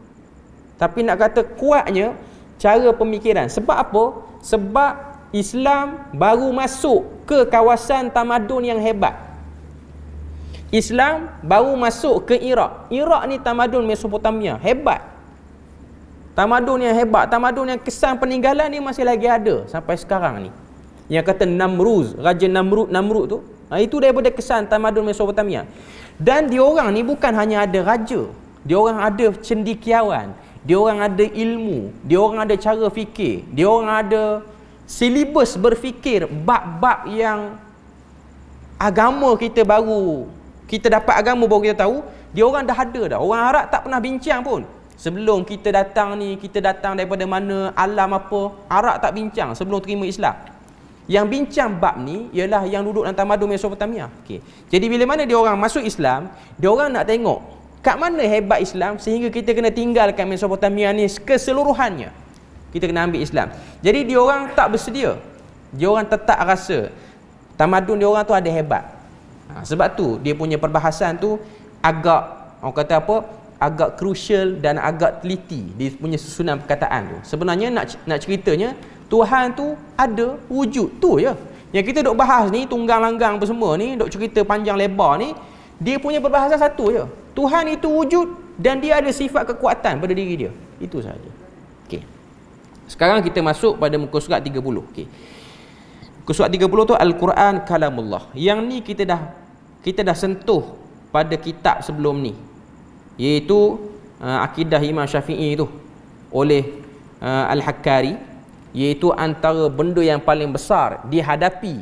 S1: Tapi nak kata kuatnya cara pemikiran. Sebab apa? Sebab Islam baru masuk ke kawasan tamadun yang hebat. Islam baru masuk ke Iraq. Iraq ni tamadun Mesopotamia, hebat. Tamadun yang hebat, tamadun yang kesan peninggalan ni masih lagi ada sampai sekarang ni. Yang kata Namruz, Raja Namrud tu, itu daripada kesan tamadun Mesopotamia. Dan diorang ni bukan hanya ada raja, diorang ada cendekiawan, diorang ada ilmu, diorang ada cara fikir, diorang ada silibus berfikir, bab-bab yang agama kita baru, kita dapat agama baru kita tahu, diorang dah ada dah. Orang Arab tak pernah bincang pun. Sebelum kita datang ni, kita datang daripada mana, alam apa, Arab tak bincang sebelum terima Islam. Yang bincang bab ni ialah yang duduk dalam tamadun Mesopotamia. Okay. Jadi bila mana dia orang masuk Islam, dia orang nak tengok kat mana hebat Islam sehingga kita kena tinggalkan Mesopotamia ni keseluruhannya. Kita kena ambil Islam. Jadi dia orang tak bersedia. Dia orang tetap rasa tamadun dia orang tu ada hebat. Sebab tu dia punya perbahasan tu agak, orang kata apa, agak crucial dan agak teliti dia punya susunan perkataan tu. Sebenarnya nak ceritanya Tuhan tu ada wujud tu je. Yang kita duk bahas ni tunggang langgang apa semua ni, duk cerita panjang lebar ni, dia punya perbahasan satu je. Tuhan itu wujud dan dia ada sifat kekuatan pada diri dia. Itu sahaja. Okey. Sekarang kita masuk pada muka surat 30. Okey. Muka surat 30 tu Al-Quran kalamullah. Yang ni kita dah sentuh pada kitab sebelum ni, iaitu akidah Imam Syafi'i tu oleh Al-Hakkari, iaitu antara benda yang paling besar dihadapi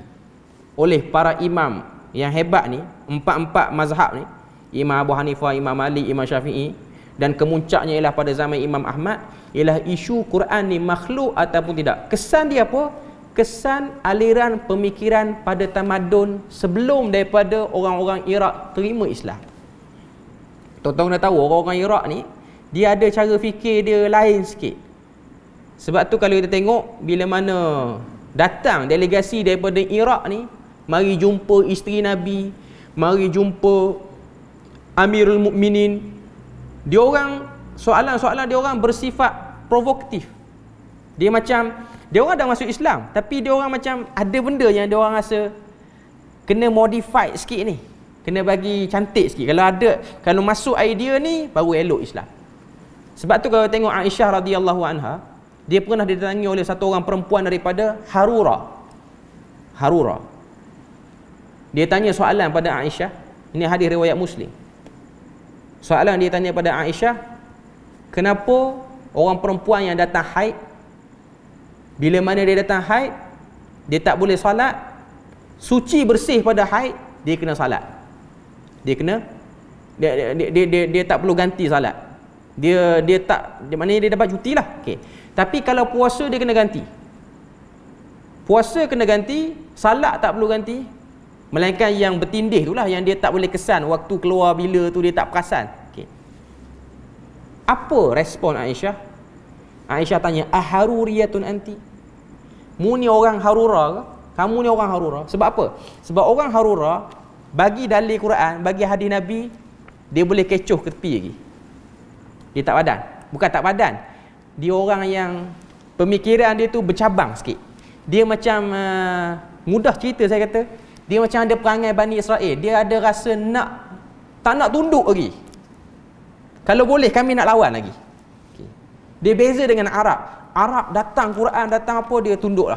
S1: oleh para imam yang hebat ni, empat mazhab ni, Imam Abu Hanifah, Imam Malik, Imam Syafi'i, dan kemuncaknya ialah pada zaman Imam Ahmad, ialah isu Quran ni makhluk ataupun tidak. Kesan dia apa? Kesan aliran pemikiran pada tamadun sebelum daripada orang-orang Iraq terima Islam. Tuan-tuan dah tahu orang-orang Iraq ni, dia ada cara fikir dia lain sikit. Sebab tu kalau kita tengok, bila mana datang delegasi daripada Iraq ni, mari jumpa isteri Nabi, mari jumpa Amirul Mukminin, dia orang soalan-soalan dia orang bersifat provokatif. Dia orang dah masuk Islam, tapi dia orang macam ada benda yang dia orang rasa kena modify sikit ni, kena bagi cantik sikit. Kalau masuk idea ni baru elok Islam. Sebab tu kalau tengok Aisyah radhiyallahu anha, dia pernah didatangi oleh satu orang perempuan daripada Harura. Dia tanya soalan pada Aisyah. Ini hadis riwayat Muslim. Soalan dia tanya pada Aisyah, kenapa orang perempuan yang datang haid, bila mana dia datang haid, dia tak boleh solat, suci bersih pada haid, dia kena salat. Dia tak perlu ganti salat. Maknanya dia dapat cuti lah. Okay. Tapi kalau puasa dia kena ganti. Puasa kena ganti, salat tak perlu ganti. Melainkan yang bertindih itulah yang dia tak boleh kesan waktu keluar bila tu dia tak perasan. Okay. Apa respon Aisyah? Aisyah tanya, aharuriyatun anti? Mu ni orang Harura ke? Kamu ni orang Harura. Sebab apa? Sebab orang Harura bagi dalil Quran, bagi hadis Nabi, dia boleh kecoh ke tepi lagi. Dia tak padan. Bukan tak padan, dia orang yang pemikiran dia tu bercabang sikit. Dia macam mudah cerita saya kata, dia macam ada perangai Bani Israel. Dia ada rasa tak nak tunduk lagi. Kalau boleh kami nak lawan lagi. Okay. Dia beza dengan Arab. Arab datang Quran, datang apa, dia tunduk.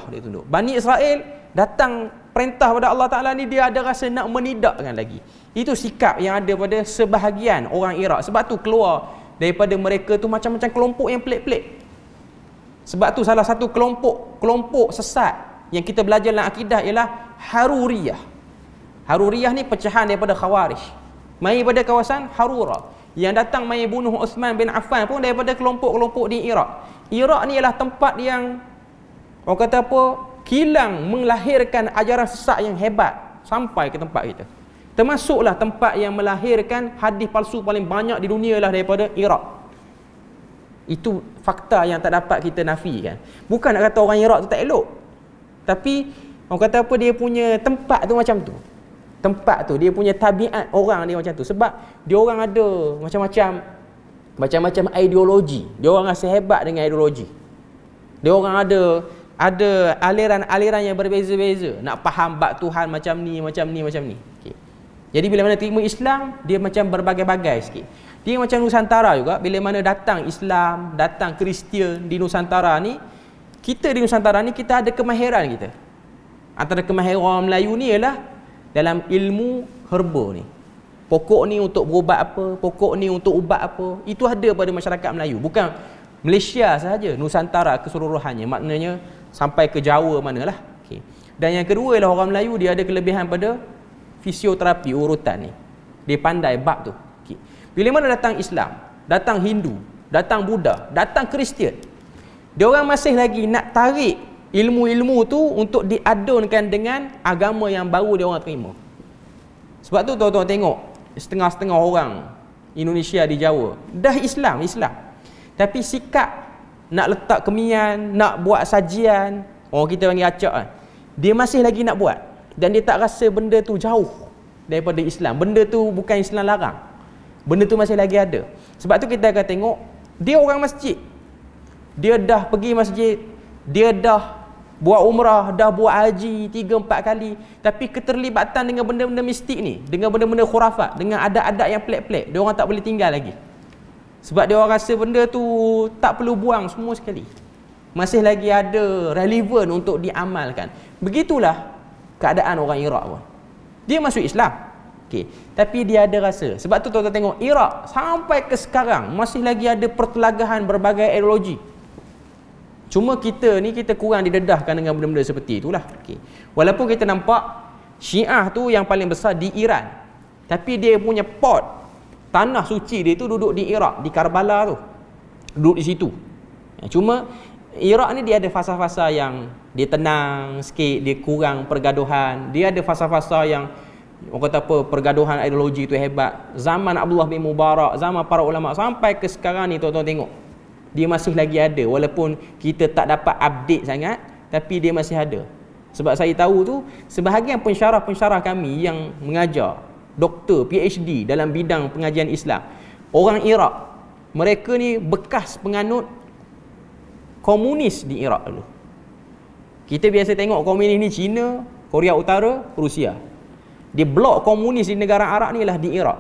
S1: Bani Israel datang perintah pada Allah Ta'ala ni, dia ada rasa nak menidakkan lagi. Itu sikap yang ada pada sebahagian orang Iraq. Sebab tu keluar daripada mereka tu macam-macam kelompok yang pelik-pelik. Sebab tu salah satu kelompok sesat yang kita belajar dalam akidah ialah Haruriyah. Haruriyah ni pecahan daripada Khawarij. Mai pada kawasan Harura. Yang datang mai bunuh Uthman bin Affan pun daripada kelompok-kelompok di Iraq. Iraq ni ialah tempat yang orang kata apa, kilang melahirkan ajaran sesat yang hebat sampai ke tempat kita. Termasuklah tempat yang melahirkan hadis palsu paling banyak di dunia lah daripada Iraq. Itu fakta yang tak dapat kita nafikan. Bukan nak kata orang Iraq tu tak elok, tapi orang kata apa, dia punya tempat tu macam tu. Tempat tu, dia punya tabiat orang dia macam tu. Sebab dia orang ada macam-macam ideologi. Dia orang rasa hebat dengan ideologi. Dia orang ada aliran-aliran yang berbeza-beza. Nak faham bab Tuhan macam ni. Okay. Jadi bila mana terima Islam, dia macam berbagai-bagai sikit. Dia macam Nusantara juga. Bila mana datang Islam, datang Kristian di Nusantara ni, kita di Nusantara ni kita ada kemahiran kita. Antara kemahiran orang Melayu ni ialah dalam ilmu herba ni. Pokok ni untuk berubat apa, pokok ni untuk ubat apa, itu ada pada masyarakat Melayu. Bukan Malaysia sahaja, Nusantara keseluruhannya. Maknanya sampai ke Jawa manalah. Okay. Dan yang kedua ialah orang Melayu dia ada kelebihan pada fisioterapi urutan ni. Dia pandai bab tu. Okay. Bila mana datang Islam, datang Hindu, datang Buddha, datang Kristian, dia orang masih lagi nak tarik ilmu-ilmu tu untuk diadunkan dengan agama yang baru dia orang terima. Sebab tu tuan-tuan tengok setengah-setengah orang Indonesia di Jawa dah Islam, tapi sikap nak letak kemian, nak buat sajian, orang kita panggil acak kan, dia masih lagi nak buat. Dan dia tak rasa benda tu jauh daripada Islam. Benda tu bukan Islam larang, benda tu masih lagi ada. Sebab tu kita akan tengok dia orang masjid, dia dah pergi masjid, dia dah buat umrah, dah buat haji 3-4 kali, tapi keterlibatan dengan benda-benda mistik ni, dengan benda-benda khurafat, dengan adat-adat yang pelik-pelik, dia orang tak boleh tinggal lagi. Sebab dia orang rasa benda tu tak perlu buang semua sekali, masih lagi ada relevan untuk diamalkan. Begitulah keadaan orang Iraq pun. Dia masuk Islam, okay, tapi dia ada rasa. Sebab tu tuan-tuan tengok Iraq sampai ke sekarang masih lagi ada pertelagahan berbagai ideologi. Cuma kita ni, kita kurang didedahkan dengan benda-benda seperti itulah. Okay. Walaupun kita nampak Syiah tu yang paling besar di Iran, tapi dia punya tanah suci dia tu duduk di Iraq, di Karbala tu, duduk di situ. Cuma Iraq ni dia ada fasa-fasa yang dia tenang sikit, dia kurang pergaduhan. Dia ada fasa-fasa yang Orang kata apa, pergaduhan ideologi tu hebat. Zaman Abdullah bin Mubarak, zaman para ulama sampai ke sekarang ni tuan-tuan tengok. Dia masih lagi ada walaupun kita tak dapat update sangat, tapi dia masih ada. Sebab saya tahu tu sebahagian pensyarah-pensyarah kami yang mengajar, doktor, PhD dalam bidang pengajian Islam, orang Iraq, mereka ni bekas penganut komunis di Iraq dulu. Kita biasa tengok komunis ni China, Korea Utara, Rusia. Dia blok komunis di negara Arab ni lah di Iraq.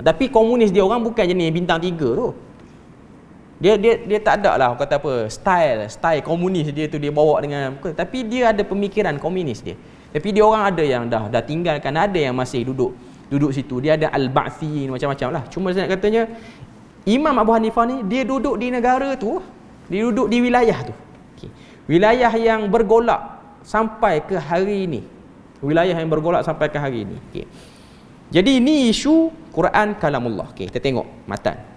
S1: Tapi komunis dia orang bukan jenis bintang 3 tu. Dia tak ada lah kata apa style komunis dia tu dia bawa dengan, tapi dia ada pemikiran komunis dia. Tapi dia orang ada yang dah tinggalkan, ada yang masih duduk situ. Dia ada Al-Ba'thi macam-macam lah. Cuma saya nak katanya Imam Abu Hanifah ni dia duduk di negara tu, dia duduk di wilayah tu. Okay. Wilayah yang bergolak sampai ke hari ini. Wilayah yang bergolak sampai ke hari ini. Okay. Jadi ini isu Quran kalamullah. Okay, kita tengok matan.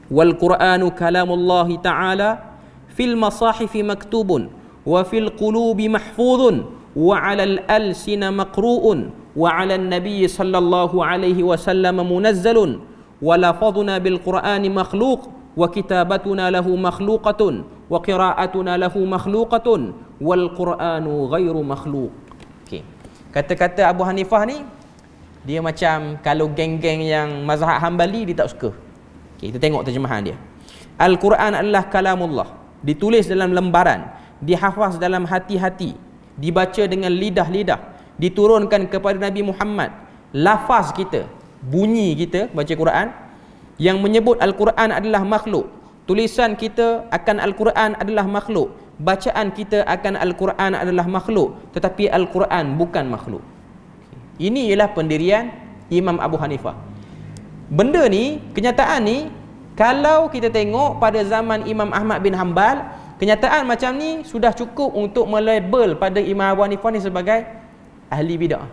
S1: Wal Quranu kalamullah ta'ala fil masahifi maktubun wa fil qulubi mahfudun wa 'alal alsina maqru'un wa 'alan nabiy sallallahu alaihi wasallam munazzalun wa lafadhuna bil Qur'ani makhluq wa kitabatuna lahu makhluqatun wa qira'atuna lahu makhluqatun wal Qur'anu ghairu makhluq. Okey. Kata-kata Abu Hanifah ni dia macam kalau geng-geng yang mazhab Hambali dia tak suka. Okay, kita tengok terjemahan dia. Al-Quran adalah kalamullah, ditulis dalam lembaran, dihafaz dalam hati-hati, dibaca dengan lidah-lidah, diturunkan kepada Nabi Muhammad. Lafaz kita, bunyi kita baca Quran yang menyebut Al-Quran adalah makhluk. Tulisan kita akan Al-Quran adalah makhluk. Bacaan kita akan Al-Quran adalah makhluk, tetapi Al-Quran bukan makhluk. Ini ialah pendirian Imam Abu Hanifah. Benda ni, kenyataan ni, kalau kita tengok pada zaman Imam Ahmad bin Hanbal, kenyataan macam ni sudah cukup untuk melabel pada Imam Abu Hanifah ni sebagai ahli bid'ah.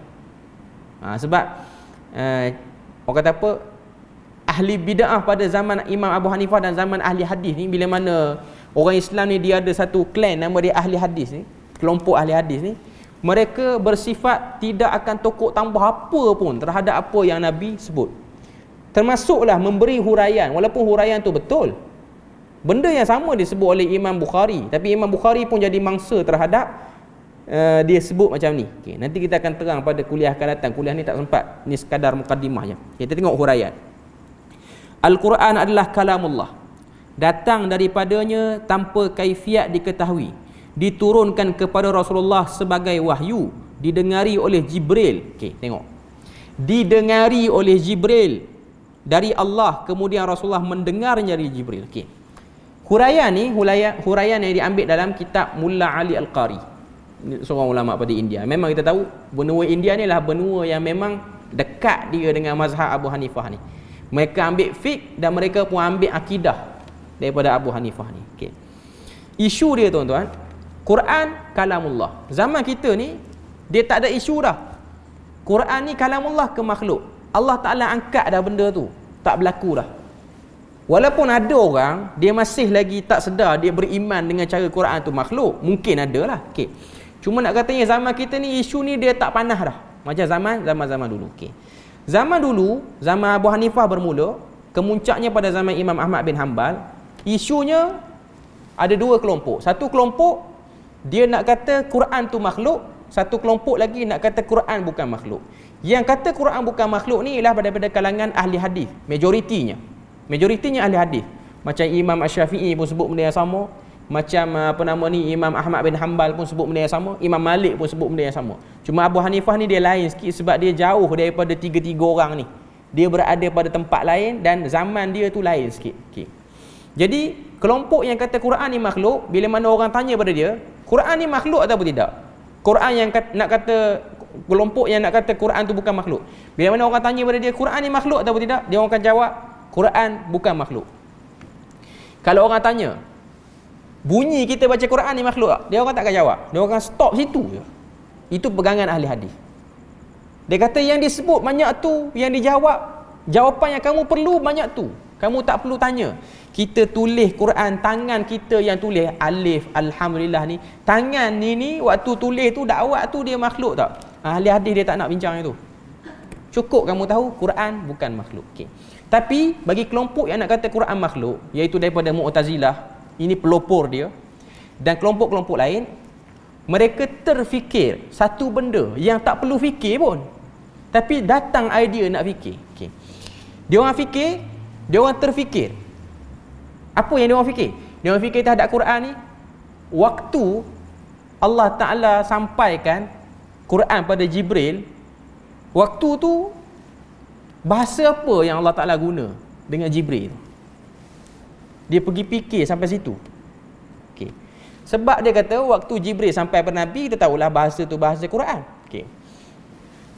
S1: Sebab orang kata apa, ahli bid'ah pada zaman Imam Abu Hanifah dan zaman ahli hadis ni, bila mana orang Islam ni dia ada satu klan nama dia ahli hadis ni, kelompok ahli hadis ni, mereka bersifat tidak akan tokok tambah apa pun terhadap apa yang Nabi sebut. Termasuklah memberi huraian, walaupun huraian tu betul. Benda yang sama disebut oleh Imam Bukhari, tapi Imam Bukhari pun jadi mangsa terhadap dia sebut macam ni. Okay, nanti kita akan terang pada kuliah akan datang. Kuliah ni tak sempat, ni sekadar mukaddimah je. Okay, kita tengok huraian. Al-Quran adalah kalamullah, datang daripadanya tanpa kaifiat diketahui, diturunkan kepada Rasulullah sebagai wahyu, didengari oleh Jibril. Okay, tengok, didengari oleh Jibril dari Allah, kemudian Rasulullah mendengarnya dari Jibril. Okay. Huraian ni huraian yang diambil dalam kitab Mulla Ali Al-Qari, seorang ulama pada India. Memang kita tahu benua India ni lah benua yang memang dekat dia dengan mazhab Abu Hanifah ni. Mereka ambil fiqh dan mereka pun ambil akidah daripada Abu Hanifah ni. Okay. Isu dia tuan-tuan, Quran kalamullah. Zaman kita ni dia tak ada isu dah. Quran ni kalamullah ke makhluk. Allah Ta'ala angkat dah benda tu, tak berlaku dah. Walaupun ada orang dia masih lagi tak sedar, dia beriman dengan cara Quran tu makhluk, mungkin ada lah. Okay. Cuma nak katanya zaman kita ni isu ni dia tak panah dah macam zaman dulu. Okay. Zaman dulu, zaman Abu Hanifah bermula, kemuncaknya pada zaman Imam Ahmad bin Hanbal, isunya ada dua kelompok. Satu kelompok dia nak kata Quran tu makhluk, satu kelompok lagi nak kata Quran bukan makhluk. Yang kata Quran bukan makhluk ni ialah daripada kalangan ahli hadis, majoritinya ahli hadis. Macam Imam Asy-Syafi'i pun sebut benda yang sama, macam Imam Ahmad bin Hanbal pun sebut benda yang sama, Imam Malik pun sebut benda yang sama. Cuma Abu Hanifah ni dia lain sikit sebab dia jauh daripada tiga-tiga orang ni. Dia berada pada tempat lain dan zaman dia tu lain sikit. Okay. Jadi kelompok yang kata Quran ni makhluk, bila mana orang tanya pada dia, Quran ni makhluk atau tidak? Quran yang nak kata, kelompok yang nak kata Quran tu bukan makhluk, bila mana orang tanya pada dia Quran ni makhluk atau tidak, dia orang akan jawab Quran bukan makhluk. Kalau orang tanya bunyi kita baca Quran ni makhluk tak, dia orang tak akan jawab, dia orang akan stop situ je. Itu pegangan ahli hadis. Dia kata yang disebut banyak tu, yang dijawab, jawapan yang kamu perlu banyak tu, kamu tak perlu tanya. Kita tulis Quran, tangan kita yang tulis alif, alhamdulillah ni, tangan ni waktu tulis tu dakwat tu dia makhluk tak? Ahli hadis dia tak nak bincang itu. Cukup kamu tahu Quran bukan makhluk. Okay. Tapi bagi kelompok yang nak kata Quran makhluk, iaitu daripada Mu'tazilah, ini pelopor dia, dan kelompok-kelompok lain, mereka terfikir satu benda yang tak perlu fikir pun, tapi datang idea nak fikir. Okay. Dia orang fikir, dia orang terfikir. Apa yang dia orang fikir? Dia orang fikir terhadap Quran ni, waktu Allah Ta'ala sampaikan Quran pada Jibril, waktu tu bahasa apa yang Allah Ta'ala guna dengan Jibril? Dia pergi fikir sampai situ. Okay. Sebab dia kata waktu Jibril sampai pada Nabi, kita tahulah bahasa tu bahasa Quran. Okay.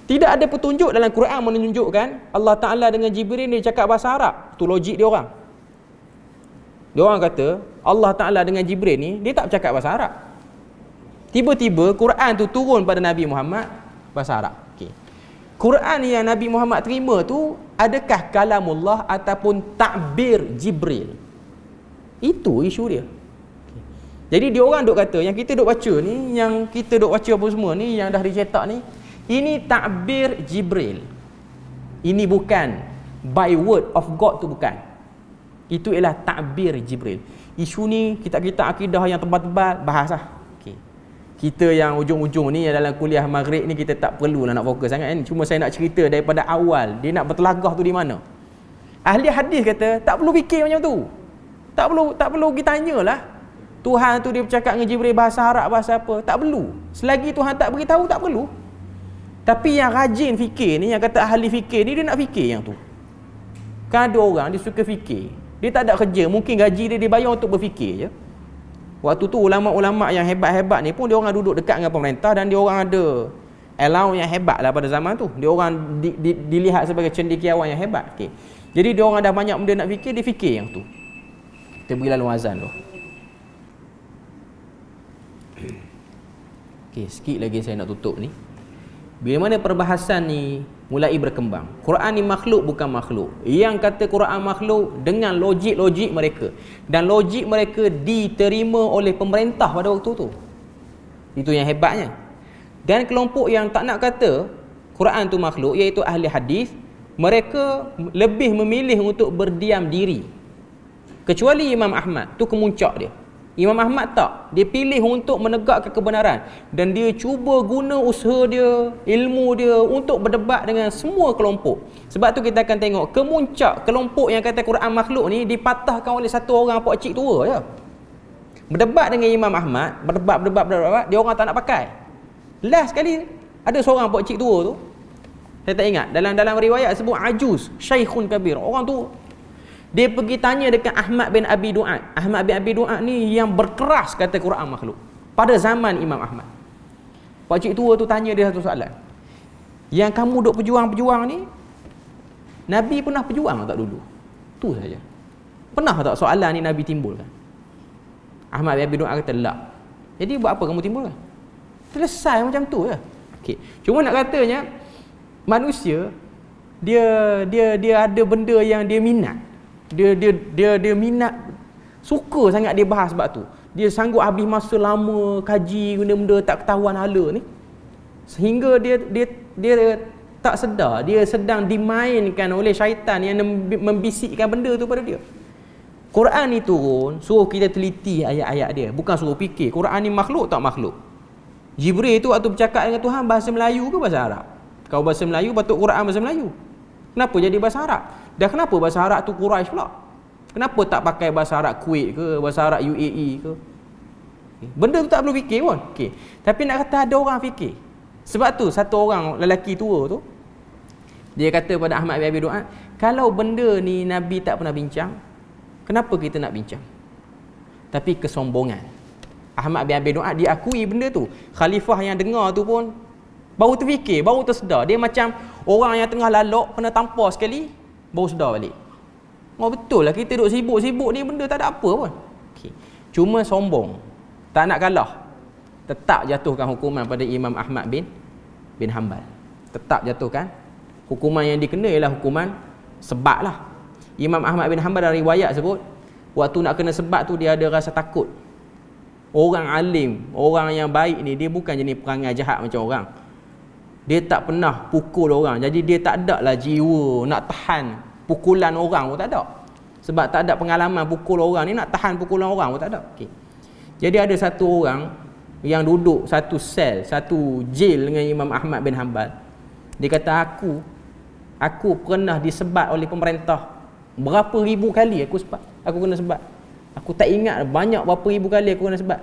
S1: Tidak ada petunjuk dalam Quran menunjukkan Allah Ta'ala dengan Jibril ni cakap bahasa Arab. Tu logik dia orang. Dia orang kata Allah Ta'ala dengan Jibril ni dia tak bercakap bahasa Arab. Tiba-tiba Quran tu turun pada Nabi Muhammad bahasa Arab. Okay. Quran yang Nabi Muhammad terima tu adakah kalamullah ataupun takbir Jibril? Itu isu dia. Okay. Jadi dia orang duk kata yang kita duk baca ni, yang kita duk baca apa semua ni, yang dah dicetak ni, ini takbir Jibril. Ini bukan by word of God, tu bukan. Itu ialah takbir Jibril. Isu ni kitab-kitab akidah yang tebal-tebal bahas lah. Okay. Kita yang ujung-ujung ni dalam kuliah maghrib ni kita tak perlulah nak fokus sangat kan. Cuma saya nak cerita daripada awal dia nak bertelagah tu di mana. Ahli hadis kata tak perlu fikir macam tu. Tak perlu kita tanyalah. Tuhan tu dia bercakap dengan Jibril bahasa Arab, bahasa apa, tak perlu. Selagi Tuhan tak beritahu, tak perlu. Tapi yang rajin fikir ni, yang kata ahli fikir ni, dia nak fikir yang tu. Kan ada orang dia suka fikir. Dia tak ada kerja, mungkin gaji dia dibayar untuk berfikir je. Waktu tu ulama-ulama yang hebat-hebat ni pun dia orang duduk dekat dengan pemerintah dan dia orang ada allowance yang hebat lah pada zaman tu. Dia orang dilihat sebagai cendekiawan yang hebat. Okay. Jadi dia orang dah banyak benda nak fikir, dia fikir yang tu. Kita beri lalu azan tu. Okay, sikit lagi saya nak tutup ni. Bila mana perbahasan ni mulai berkembang, Quran ni makhluk bukan makhluk. Yang kata Quran makhluk dengan logik-logik mereka, dan logik mereka diterima oleh pemerintah pada waktu tu. Itu yang hebatnya. Dan kelompok yang tak nak kata Quran tu makhluk, iaitu ahli hadis, mereka lebih memilih untuk berdiam diri. Kecuali Imam Ahmad, tu kemuncak dia. Imam Ahmad tak, dia pilih untuk menegakkan kebenaran dan dia cuba guna usaha dia, ilmu dia untuk berdebat dengan semua kelompok. Sebab tu kita akan tengok kemuncak kelompok yang kata Quran makhluk ni dipatahkan oleh satu orang pak cik tua je. Berdebat dengan Imam Ahmad, berdebat, dia orang tak nak pakai. Last sekali ada seorang pak cik tua tu, saya tak ingat, dalam riwayat sebut ajuz, syaikhun kabir. Orang tu dia pergi tanya dekat Ahmad bin Abi Du'ad. Ahmad bin Abi Du'ad ni yang berkeras kata Quran makhluk pada zaman Imam Ahmad. Pak cik tua tu tanya dia satu soalan. Yang kamu duk berjuang-berjuang ni, Nabi pernah berjuang tak dulu? Tu saja. Pernah tak soalan ni Nabi timbulkan? Ahmad bin Abi Du'ad kata tak. Jadi buat apa kamu timbulkan? Selesai macam tu je. Okay. Cuma nak katanya manusia dia ada benda yang dia minat. Dia minat, suka sangat dia bahas sebab tu. Dia sanggup habis masa lama kaji benda-benda tak ketahuan hala ni. Sehingga dia tak sedar dia sedang dimainkan oleh syaitan yang membisikkan benda tu pada dia. Quran ni turun suruh kita teliti ayat-ayat dia, bukan suruh fikir Quran ni makhluk tak makhluk. Jibril tu waktu bercakap dengan Tuhan bahasa Melayu ke bahasa Arab? Kalau bahasa Melayu patut Quran bahasa Melayu. Kenapa jadi bahasa Arab? Dan kenapa bahasa Arab tu Quraisy pula? Kenapa tak pakai bahasa Arab Kuwait ke, bahasa Arab UAE ke? Benda tu tak perlu fikir pun. Okay. Tapi nak kata ada orang fikir. Sebab tu satu orang lelaki tua tu, dia kata pada Ahmad bin Abi Du'ad, kalau benda ni Nabi tak pernah bincang, kenapa kita nak bincang? Tapi kesombongan. Ahmad bin Abi Du'ad dia akui benda tu. Khalifah yang dengar tu pun baru terfikir, baru tersedar. Dia macam orang yang tengah lalok kena tampar sekali, baru sedar balik. Oh betul lah, kita duduk sibuk-sibuk ni benda tak ada apa pun. Okay. Cuma sombong, tak nak kalah, tetap jatuhkan hukuman pada Imam Ahmad bin Hanbal. Tetap jatuhkan hukuman yang dikena ialah hukuman sebat lah. Imam Ahmad bin Hanbal dalam riwayat sebut, waktu nak kena sebat tu dia ada rasa takut. Orang alim, orang yang baik ni dia bukan jenis perangai jahat macam orang. Dia tak pernah pukul orang. Jadi dia tak ada lah jiwa nak tahan pukulan orang pun tak ada. Sebab tak ada pengalaman pukul orang ni, nak tahan pukulan orang pun tak ada. Okay. Jadi ada satu orang yang duduk satu sel, satu jail dengan Imam Ahmad bin Hanbal. Dia kata, aku pernah disebat oleh pemerintah berapa ribu kali aku kena sebat. Aku tak ingat banyak berapa ribu kali aku kena sebat.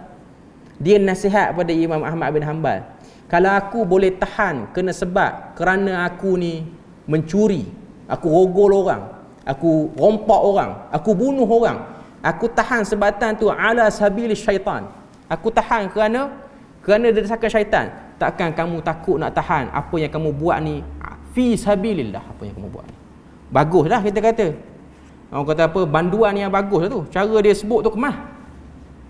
S1: Dia nasihat pada Imam Ahmad bin Hanbal, kalau aku boleh tahan kena sebat kerana aku ni mencuri, aku rogol orang, aku rompak orang, aku bunuh orang, aku tahan sebatan tu ala sabili syaitan, aku tahan kerana desakan syaitan, takkan kamu takut nak tahan apa yang kamu buat ni fi sabilillah, apa yang kamu buat ni baguslah. Kita kata orang kata apa, banduan yang bagus lah tu, cara dia sebut tu kemah,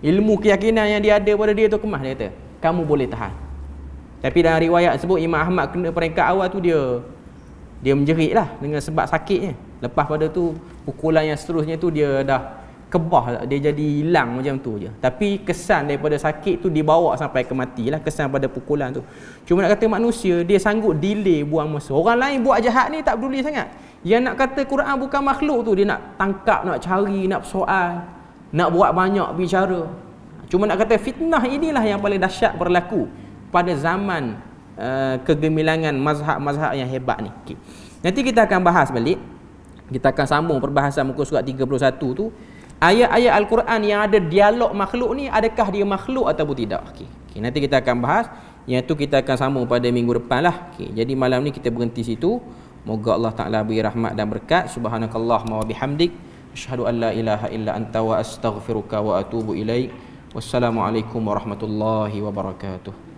S1: ilmu keyakinan yang dia ada pada dia tu kemah. Dia kata kamu boleh tahan. Tapi dalam riwayat sebut Imam Ahmad kena peringkat awal tu dia menjerit lah dengan sebab sakitnya. Lepas pada tu pukulan yang seterusnya tu dia dah kebah, dia jadi hilang macam tu je. Tapi kesan daripada sakit tu dibawa sampai ke mati lah, kesan pada pukulan tu. Cuma nak kata manusia dia sanggup delay buang masa. Orang lain buat jahat ni tak peduli sangat. Yang nak kata Quran bukan makhluk tu, dia nak tangkap, nak cari, nak persoal, nak buat banyak bicara. Cuma nak kata fitnah inilah yang paling dahsyat berlaku pada zaman kegemilangan mazhab-mazhab yang hebat ni. Okay. Nanti kita akan bahas balik. Kita akan sambung perbahasan muka surat 31 tu. Ayat-ayat Al-Quran yang ada dialog makhluk ni, adakah dia makhluk ataupun tidak? Okay. Nanti kita akan bahas. Yang tu kita akan sambung pada minggu depan lah. Okay. Jadi malam ni kita berhenti situ. Moga Allah Ta'ala beri rahmat dan berkat. Subhanakallahumma wa bihamdik, asyhadu an la ilaha illa anta wa astaghfiruka wa atubu ilaik. Wassalamualaikum warahmatullahi wabarakatuh.